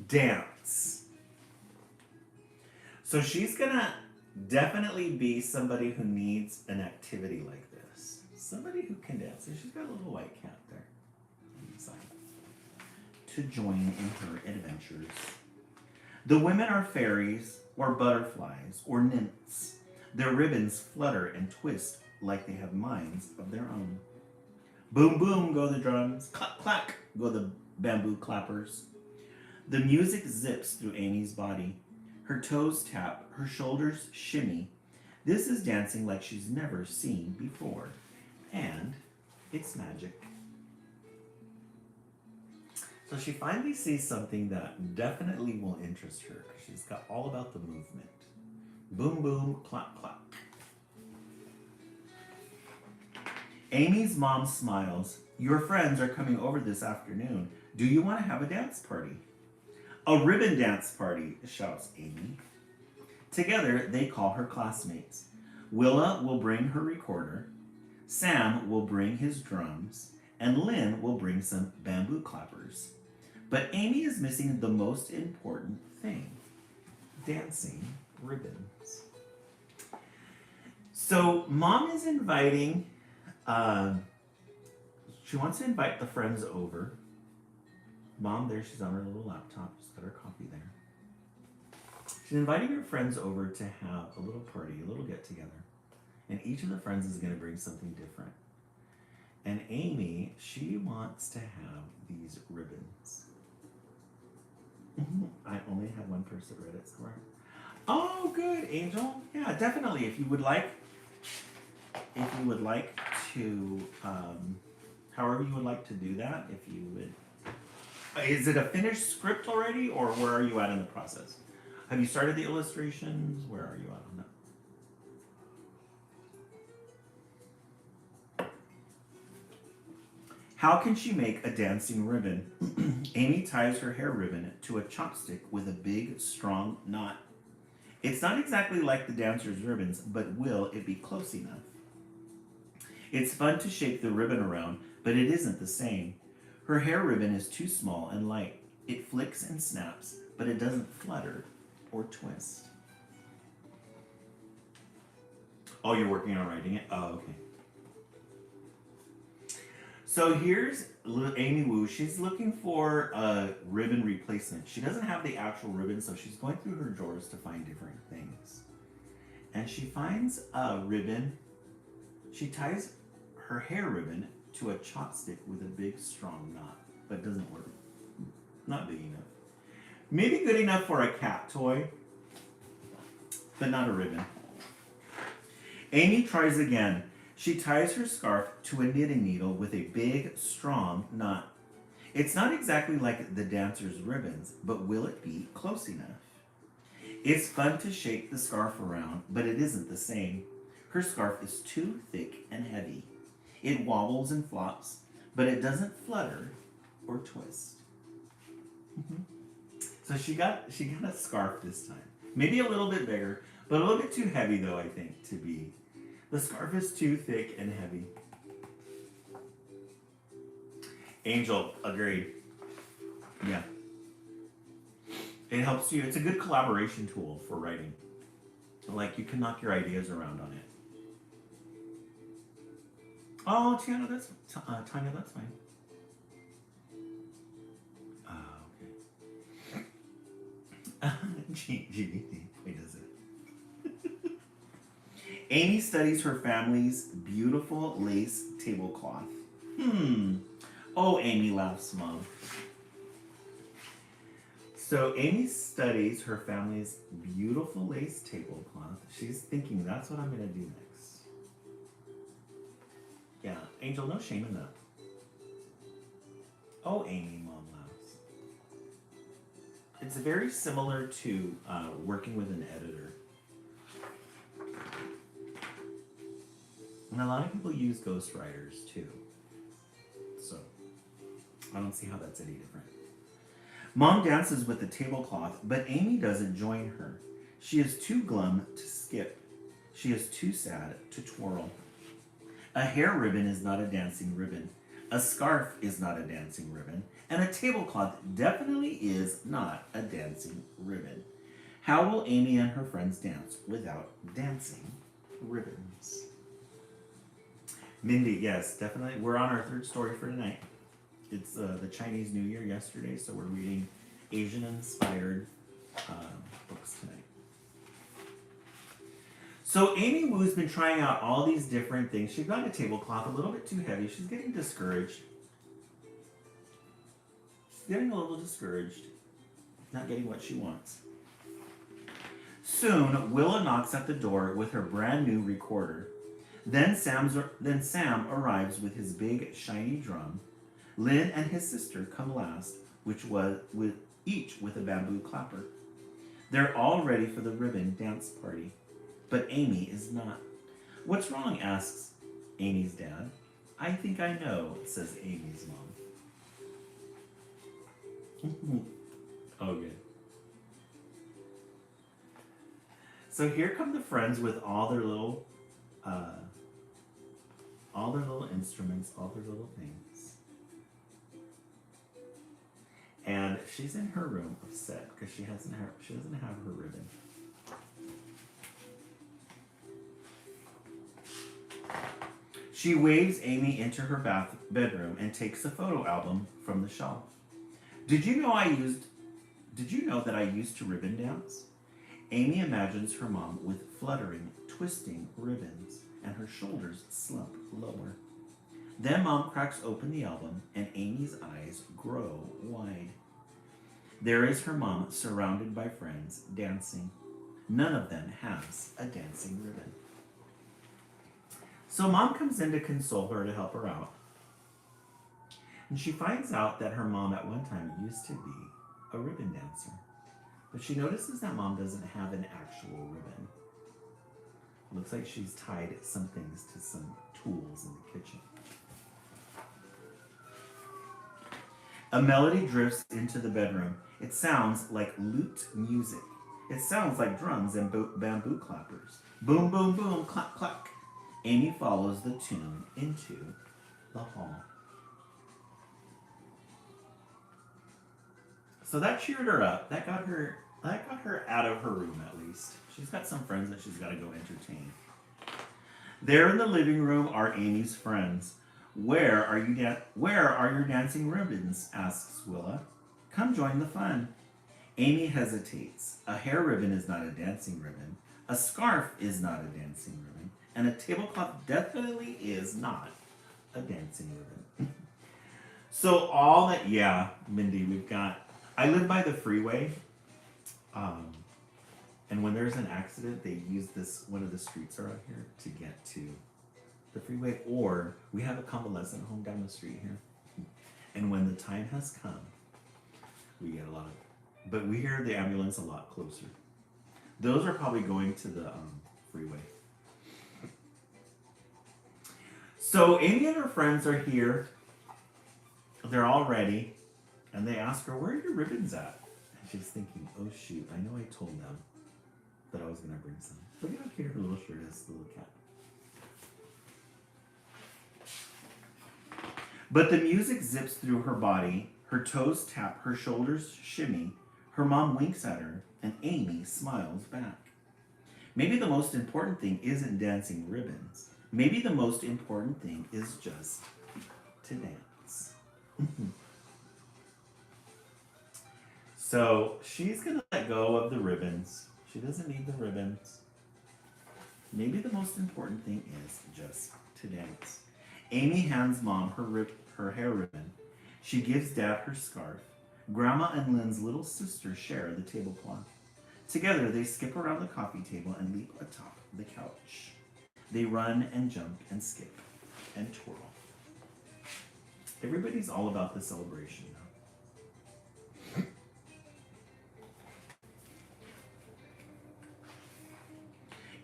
Dance. So she's gonna definitely be somebody who needs an activity like this. Somebody who can dance. And she's got a little white cat there on the side to join in her adventures. The women are fairies or butterflies or nymphs. Their ribbons flutter and twist like they have minds of their own. Boom, boom go the drums. Clack, clack go the bamboo clappers. The music zips through Amy's body. Her toes tap, her shoulders shimmy. This is dancing like she's never seen before. And it's magic. So she finally sees something that definitely will interest her because she's got all about the movement. Boom, boom, clap, clap. Amy's mom smiles. Your friends are coming over this afternoon. Do you want to have a dance party? A ribbon dance party, shouts Amy. Together, they call her classmates. Willa will bring her recorder. Sam will bring his drums. And Lynn will bring some bamboo clappers. But Amy is missing the most important thing. Dancing ribbons. So Mom is inviting, she wants to invite the friends over. Mom, there she's on her little laptop, she's got her coffee there. She's inviting her friends over to have a little party, a little get together. And each of the friends is going to bring something different. And Amy, she wants to have these ribbons. I only had one person read it, Score. Oh, good, Angel. Yeah, definitely. If you would like to, however you would like to do that, if you would. Is it a finished script already, or where are you at in the process? Have you started the illustrations? Where are you at on that? How can she make a dancing ribbon? Amy ties her hair ribbon to a chopstick with a big, strong knot. It's not exactly like the dancer's ribbons, but will it be close enough? It's fun to shake the ribbon around, but it isn't the same. Her hair ribbon is too small and light. It flicks and snaps, but it doesn't flutter or twist. Oh, you're working on writing it? Oh, okay. So here's Amy Wu. She's looking for a ribbon replacement. She doesn't have the actual ribbon, so she's going through her drawers to find different things. And she finds a ribbon. She ties her hair ribbon to a chopstick with a big, strong knot, but it doesn't work. Not big enough. Maybe good enough for a cat toy, but not a ribbon. Amy tries again. She ties her scarf to a knitting needle with a big, strong knot. It's not exactly like the dancer's ribbons, but will it be close enough? It's fun to shake the scarf around, but it isn't the same. Her scarf is too thick and heavy. It wobbles and flops, but it doesn't flutter or twist. So she got a scarf this time. Maybe a little bit bigger, but a little bit too heavy though, I think, to be. The scarf is too thick and heavy. Angel, agreed. Yeah. It helps you. It's a good collaboration tool for writing. Like, you can knock your ideas around on it. Oh, Tanya, that's fine. Okay. GBT. Wait, does it? Amy studies her family's beautiful lace tablecloth. Oh, Amy, laughs Mom. So Amy studies her family's beautiful lace tablecloth. She's thinking, that's what I'm going to do next. Yeah, Angel, no shame in that. Oh, Amy, Mom laughs. It's very similar to working with an editor. And a lot of people use ghostwriters too. So, I don't see how that's any different. Mom dances with the tablecloth, but Amy doesn't join her. She is too glum to skip. She is too sad to twirl. A hair ribbon is not a dancing ribbon. A scarf is not a dancing ribbon. And a tablecloth definitely is not a dancing ribbon. How will Amy and her friends dance without dancing ribbons? Mindy, yes, definitely. We're on our third story for tonight. It's the Chinese New Year yesterday, so we're reading Asian-inspired books tonight. So Amy Wu's been trying out all these different things. She got a tablecloth a little bit too heavy. She's getting discouraged. She's getting a little discouraged. Not getting what she wants. Soon, Willa knocks at the door with her brand new recorder. Then Sam arrives with his big, shiny drum. Lynn and his sister come last, each with a bamboo clapper. They're all ready for the ribbon dance party. But Amy is not. What's wrong? Asks Amy's dad. I think I know, says Amy's mom. Oh, good. So here come the friends with all their little instruments, all their little things. And she's in her room upset because she doesn't have her ribbon. She waves Amy into her bedroom and takes a photo album from the shelf. Did you know that I used to ribbon dance? Amy imagines her mom with fluttering, twisting ribbons, and her shoulders slump lower. Then Mom cracks open the album, and Amy's eyes grow wide. There is her mom surrounded by friends, dancing. None of them has a dancing ribbon. So Mom comes in to console her, to help her out. And she finds out that her mom at one time used to be a ribbon dancer. But she notices that Mom doesn't have an actual ribbon. It looks like she's tied some things to some tools in the kitchen. A melody drifts into the bedroom. It sounds like lute music. It sounds like drums and bamboo clappers. Boom, boom, boom, clap, clap. Amy follows the tune into the hall. So that cheered her up. That got her out of her room, at least. She's got some friends that she's got to go entertain. There in the living room are Amy's friends. Where are your dancing ribbons? Asks Willa. Come join the fun. Amy hesitates. A hair ribbon is not a dancing ribbon. A scarf is not a dancing ribbon. And a tablecloth definitely is not a dancing ribbon. So all that, yeah, Mindy, I live by the freeway. And when there's an accident, they use one of the streets around here to get to the freeway, or we have a convalescent home down the street here. And when the time has come, we get but we hear the ambulance a lot closer. Those are probably going to the freeway. So Amy and her friends are here. They're all ready. And they ask her, where are your ribbons at? And she's thinking, oh shoot, I know I told them that I was going to bring some. Look at how cute her little shirt is, the little cat. But the music zips through her body, her toes tap, her shoulders shimmy, her mom winks at her, and Amy smiles back. Maybe the most important thing isn't dancing ribbons. Maybe the most important thing is just to dance. So she's going to let go of the ribbons. She doesn't need the ribbons. Maybe the most important thing is just to dance. Amy hands Mom her hair ribbon. She gives Dad her scarf. Grandma and Lynn's little sister share the tablecloth. Together, they skip around the coffee table and leap atop the couch. They run and jump and skip and twirl. Everybody's all about the celebration now.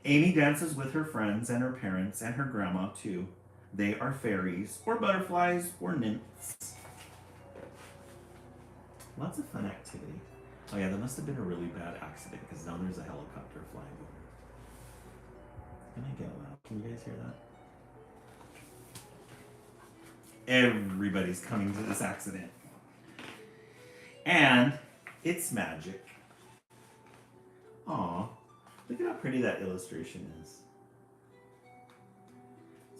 Amy dances with her friends and her parents and her grandma too. They are fairies or butterflies or nymphs. Lots of fun activity. Oh yeah, that must have been a really bad accident because now there's a helicopter flying over. Can I get loud? Can you guys hear that? Everybody's coming to this accident. And it's magic. Aw, look at how pretty that illustration is.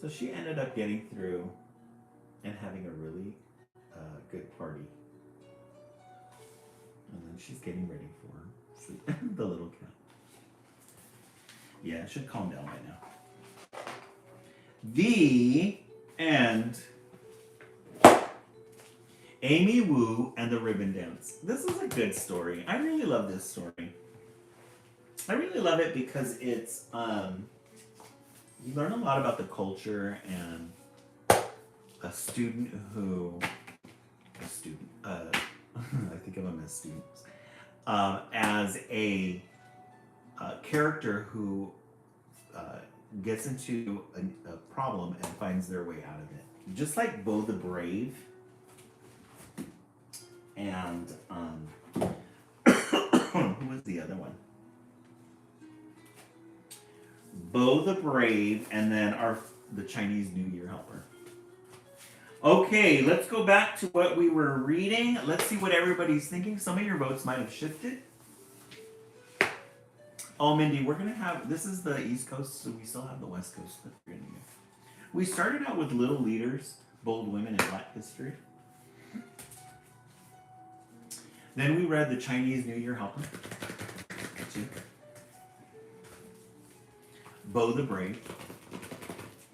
So she ended up getting through and having a really good party. And then she's getting ready for sleep. The little cat. Yeah, it should calm down by now. The end. Amy Wu and the Ribbon Dance. This is a good story. I really love this story. I really love it because it's you learn a lot about the culture and a student I think of them as students, as a character who gets into a problem and finds their way out of it. Just like Beau the Brave and who was the other one? Beau the Brave, and then the Chinese New Year helper. Okay, let's go back to what we were reading. Let's see what everybody's thinking. Some of your votes might have shifted. Oh, Mindy, we're gonna have, this is the East Coast, so we still have the West Coast that we're gonna do. We started out with Little Leaders, Bold Women in Black History. Then we read the Chinese New Year helper. Beau the Brave,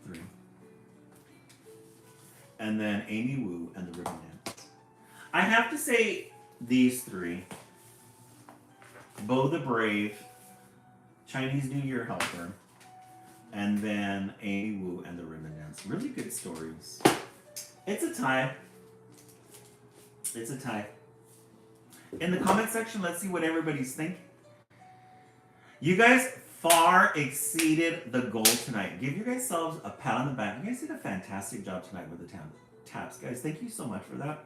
3. And then Amy Wu and the Ribbon Dance. I have to say these 3. Beau the Brave, Chinese New Year helper, and then Amy Wu and the Ribbon Dance. Really good stories. It's a tie. It's a tie. In the comment section, let's see what everybody's thinking. You guys far exceeded the goal tonight. Give yourselves a pat on the back. You guys did a fantastic job tonight with the taps. Guys, thank you so much for that.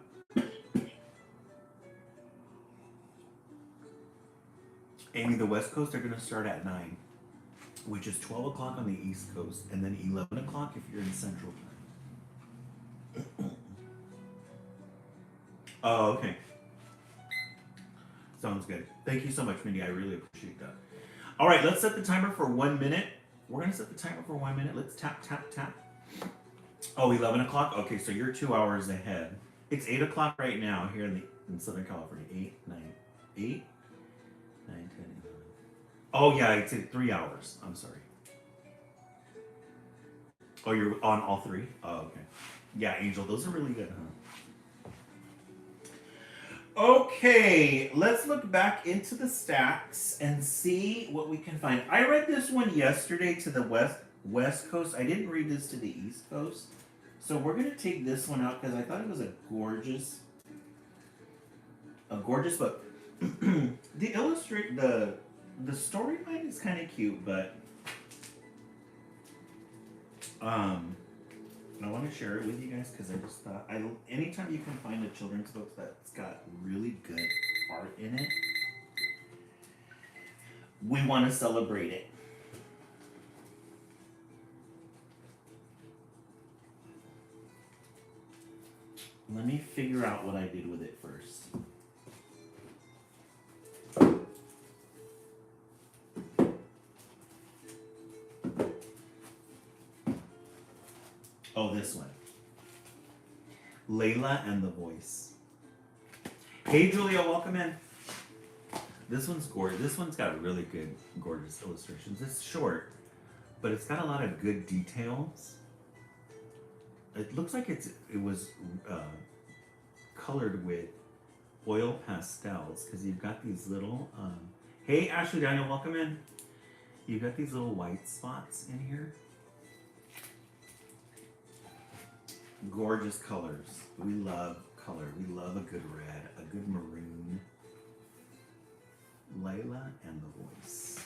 Amy, the West Coast are going to start at 9, which is 12 o'clock on the East Coast, and then 11 o'clock if you're in Central Time. Oh, okay. Sounds good. Thank you so much, Mindy. I really appreciate that. All right, let's set the timer for 1 minute. We're going to set the timer for 1 minute. Let's tap, tap, tap. Oh, 11 o'clock? Okay, so you're 2 hours ahead. It's 8 o'clock right now here in Southern California. 8, 9, 8, 9, 10, 11. Oh, yeah, it's 3 hours. I'm sorry. Oh, you're on all 3? Oh, okay. Yeah, Angel, those are really good, huh? Okay, let's look back into the stacks and see what we can find. I read this one yesterday to the West Coast. I didn't read this to the East Coast. So we're going to take this one out because I thought it was a gorgeous book. The storyline is kind of cute, but I want to share it with you guys because I just thought, anytime you can find a children's book that's got really good art in it, we want to celebrate it. Let me figure out what I did with it first. Oh, this one. Layla and the Voice. Hey, Julia, welcome in. This one's gorgeous. This one's got really good, gorgeous illustrations. It's short, but it's got a lot of good details. It looks like it was colored with oil pastels because you've got these little. Hey, Ashley Daniel, welcome in. You've got these little white spots in here. Gorgeous colors. We love color. We love a good red, a good maroon. Layla and the Voice.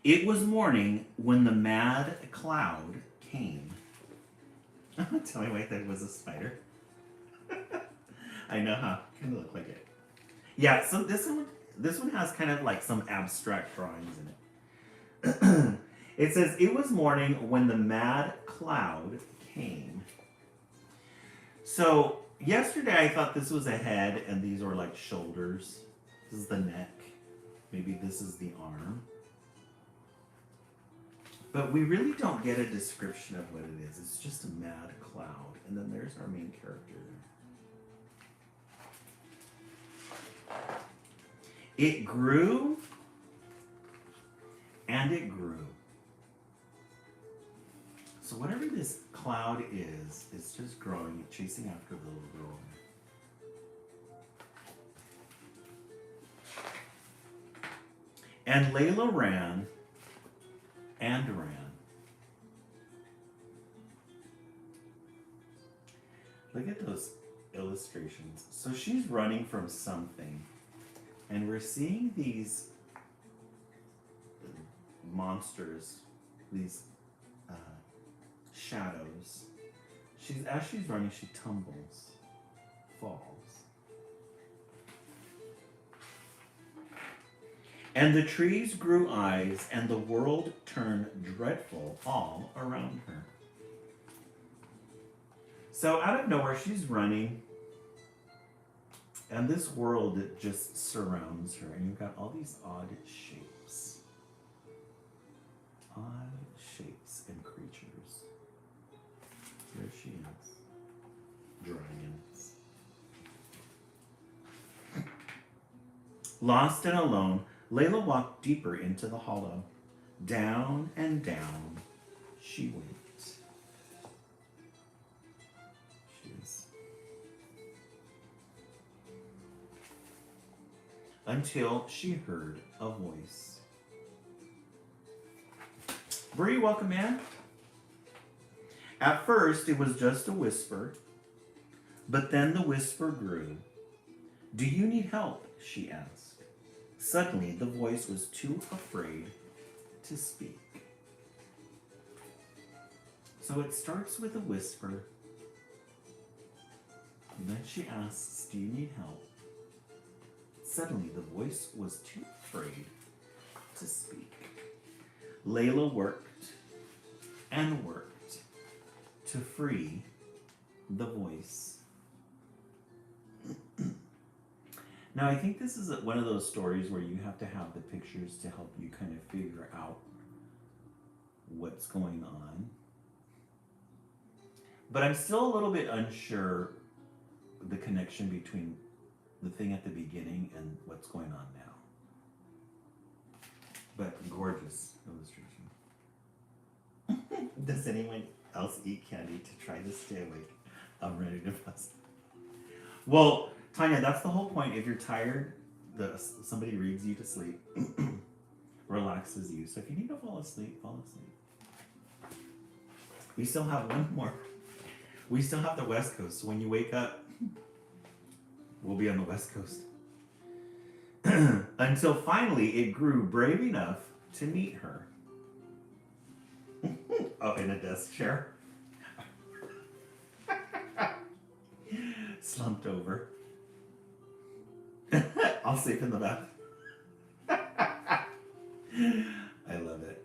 It was morning when the mad cloud came. Tell me why that was a spider. I know, huh? Kind of look like it. Yeah, so this one has kind of like some abstract drawings in it. It says, it was morning when the mad cloud came. So Yesterday I thought this was a head and these were like shoulders. This is the neck. Maybe this is the arm. But we really don't get a description of what it is. It's just a mad cloud. And then there's our main character. It grew and it grew. So whatever this cloud is, it's just growing, chasing after the little girl. And Layla ran and ran. Look at those illustrations. So she's running from something. And we're seeing these monsters, these shadows. As she's running, she tumbles, falls. And the trees grew eyes, and the world turned dreadful all around her. So out of nowhere, she's running, and this world just surrounds her, and you've got all these odd shapes. Odd shapes and creatures. There she is. Dragons. Lost and alone, Layla walked deeper into the hollow. Down and down she went. Until she heard a voice. Bree, welcome in. At first, it was just a whisper, but then the whisper grew. Do you need help? She asked. Suddenly, the voice was too afraid to speak. So it starts with a whisper, and then she asks, do you need help? Suddenly, the voice was too afraid to speak. Layla worked and worked to free the voice. Now, I think this is one of those stories where you have to have the pictures to help you kind of figure out what's going on. But I'm still a little bit unsure the connection between the thing at the beginning and what's going on now. But gorgeous illustration. Does anyone else eat candy to try to stay awake? I'm ready to bust. Well, Tanya, that's the whole point. If you're tired, somebody reads you to sleep, relaxes you. So if you need to fall asleep, fall asleep. We still have one more. We still have the West Coast. So when you wake up, we'll be on the West Coast. Until finally it grew brave enough to meet her. Oh, in a desk chair. Slumped over. I'll sleep in the bath. I love it.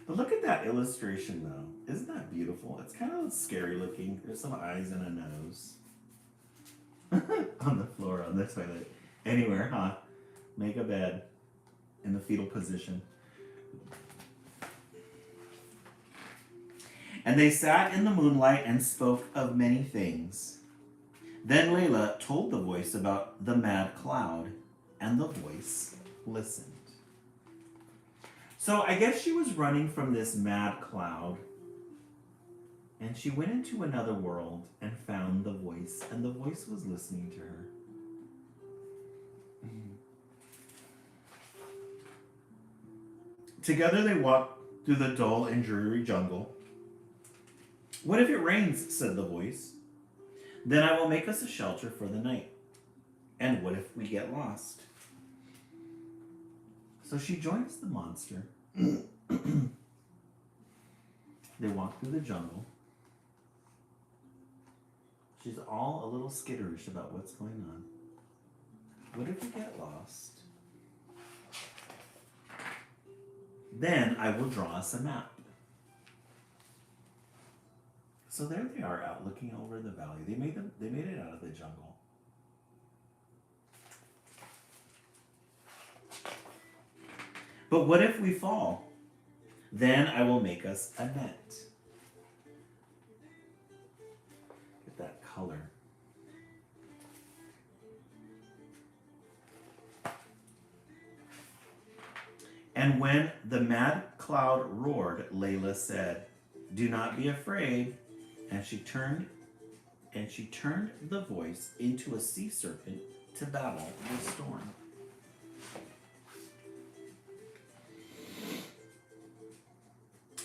But look at that illustration though. Isn't that beautiful? It's kind of scary looking. There's some eyes and a nose. On the floor, on the toilet. Anywhere, huh? Make a bed in the fetal position. And they sat in the moonlight and spoke of many things. Then Layla told the voice about the mad cloud, and the voice listened. So I guess she was running from this mad cloud, and she went into another world and found the voice, and the voice was listening to her. Together they walked through the dull and dreary jungle. What if it rains, said the voice. Then I will make us a shelter for the night. And what if we get lost? So she joins the monster. They walk through the jungle. She's all a little skitterish about what's going on. What if we get lost? Then I will draw us a map. So there they are out looking over the valley. They made it out of the jungle. But what if we fall? Then I will make us a net. Get that color. And when the mad cloud roared, Layla said, "Do not be afraid." And she turned the voice into a sea serpent to battle the storm.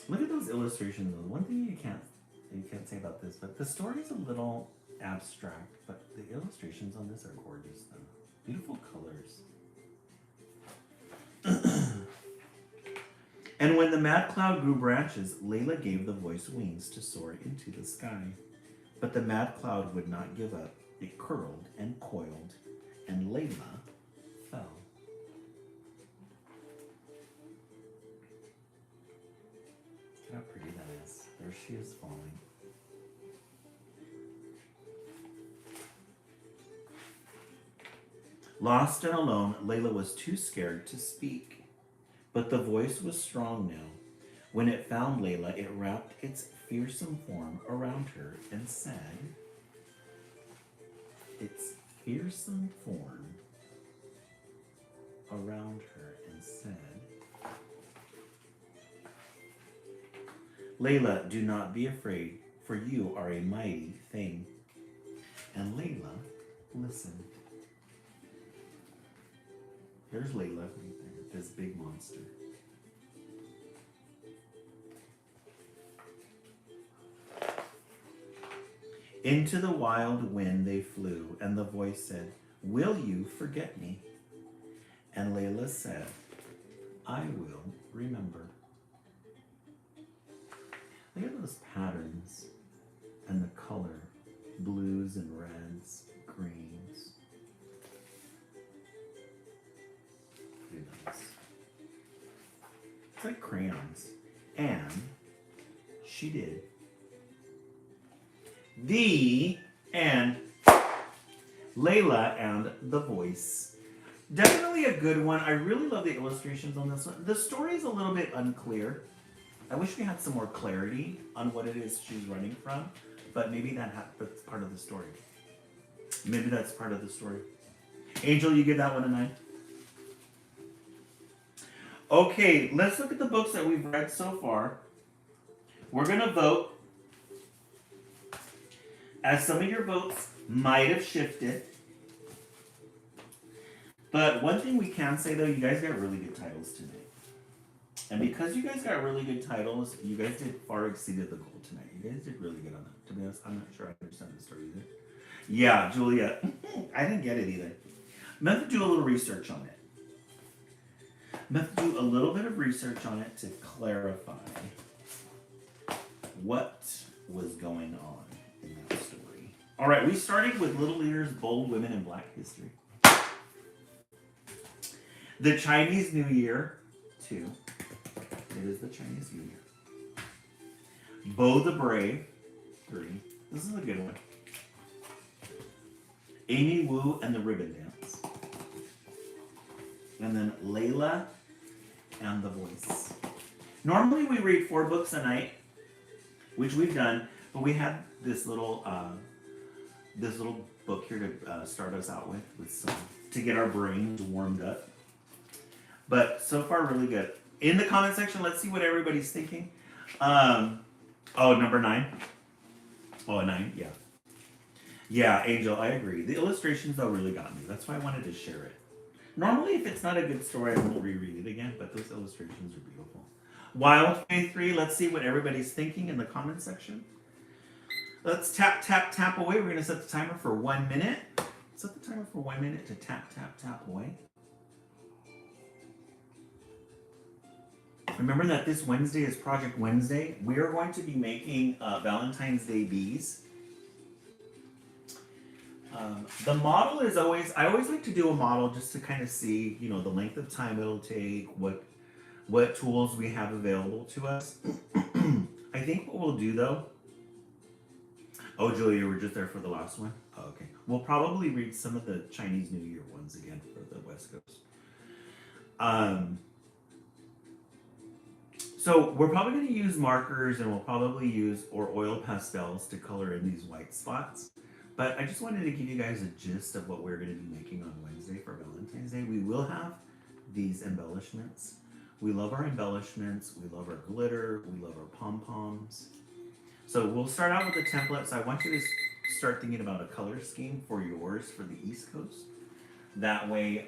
Look at those illustrations. One thing you can't say about this, but the story is a little abstract, but the illustrations on this are gorgeous though. Beautiful colors. And when the mad cloud grew branches, Layla gave the voice wings to soar into the sky. But the mad cloud would not give up. It curled and coiled, and Layla fell. Look how pretty that is. There she is falling. Lost and alone, Layla was too scared to speak. But the voice was strong now. When it found Layla, it wrapped its fearsome form around her and said, its fearsome form around her and said, "Layla, do not be afraid, for you are a mighty thing." And Layla listened. There's Layla right there, this big monster. Into the wild wind they flew, and the voice said, "Will you forget me?" And Layla said, "I will remember." Look at those patterns and the color, blues and reds, greens. Look at those. It's like crayons. And she did. The and Layla and the voice. Definitely a good one. I really love the illustrations on this one. The story is a little bit unclear. I wish we had some more clarity on what it is she's running from, but maybe that's part of the story. Maybe that's part of the story. Angel, you give that one a 9. Okay, let's look at the books that we've read so far. We're going to vote. As some of your votes might have shifted. But one thing we can say, though, you guys got really good titles tonight. And because you guys got really good titles, you guys did far exceeded the goal tonight. You guys did really good on that. To be honest, I'm not sure I understand the story either. Yeah, Julia. I didn't get it either. I'm going to have to do a little research on it. I'm going to have to do a little bit of research on it to clarify what was going on in that story. All right, we started with Little Leaders, Bold Women in Black History. The Chinese New Year, 2. It is the Chinese New Year. Bo the Brave, 3. This is a good one. Amy Wu and the Ribbon Dance. And then Layla and the Voice. Normally we read 4 books a night, which we've done, but we had this little book here to start us out with some, to get our brains warmed up. But so far, really good. In the comment section, let's see what everybody's thinking. Number 9. Oh, a 9, yeah. Yeah, Angel, I agree. The illustrations, though, really got me. That's why I wanted to share it. Normally, if it's not a good story, I won't reread it again, but those illustrations are beautiful. Wild Faith 3, let's see what everybody's thinking in the comment section. Let's tap, tap, tap away. We're going to set the timer for 1 minute. Set the timer for 1 minute to tap, tap, tap away. Remember that this Wednesday is Project Wednesday. We are going to be making Valentine's Day bees. The model is always, I always like to do a model just to kind of see, the length of time it'll take, what tools we have available to us. I think what we'll do though Oh, Julia, we're just there for the last one? Oh, okay. We'll probably read some of the Chinese New Year ones again for the West Coast. So we're probably going to use markers and we'll probably use or oil pastels to color in these white spots. But I just wanted to give you guys a gist of what we're going to be making on Wednesday for Valentine's Day. We will have these embellishments. We love our embellishments. We love our glitter. We love our pom-poms. So we'll start out with the templates. I want you to start thinking about a color scheme for yours for the East Coast. That way,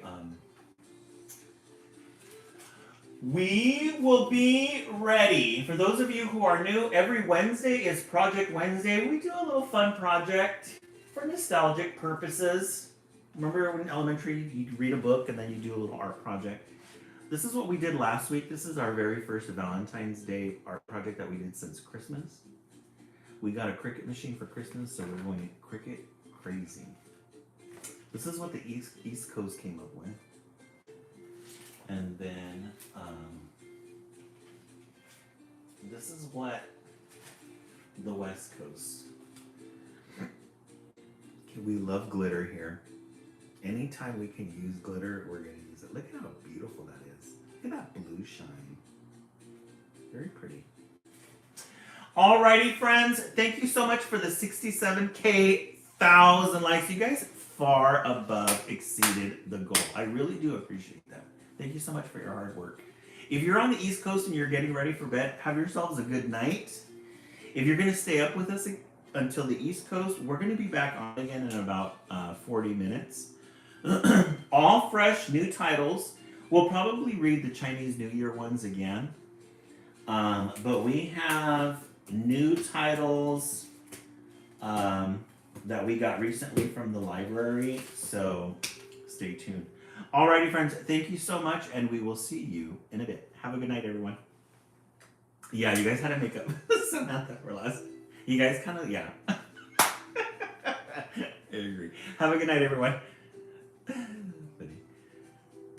we will be ready. For those of you who are new, every Wednesday is Project Wednesday. We do a little fun project for nostalgic purposes. Remember when in elementary you'd read a book and then you do a little art project? This is what we did last week. This is our very first Valentine's Day art project that we did since Christmas. We got a Cricut machine for Christmas, so we're going Cricut crazy. This is what the East Coast came up with. And then this is what the West Coast. Okay, we love glitter here. Anytime we can use glitter, we're going to use it. Look at how beautiful that is. Look at that blue shine. Very pretty. Alrighty, friends. Thank you so much for the 67,000 likes. You guys far above exceeded the goal. I really do appreciate that. Thank you so much for your hard work. If you're on the East Coast and you're getting ready for bed, have yourselves a good night. If you're going to stay up with us until the East Coast, we're going to be back on again in about 40 minutes. All fresh, new titles. We'll probably read the Chinese New Year ones again. But we have new titles that we got recently from the library, so stay tuned. Alrighty, friends, thank you so much, and we will see you in a bit. Have a good night, everyone. Yeah, you guys had to make up Samantha for last. You guys kind of, yeah. I agree. Have a good night, everyone.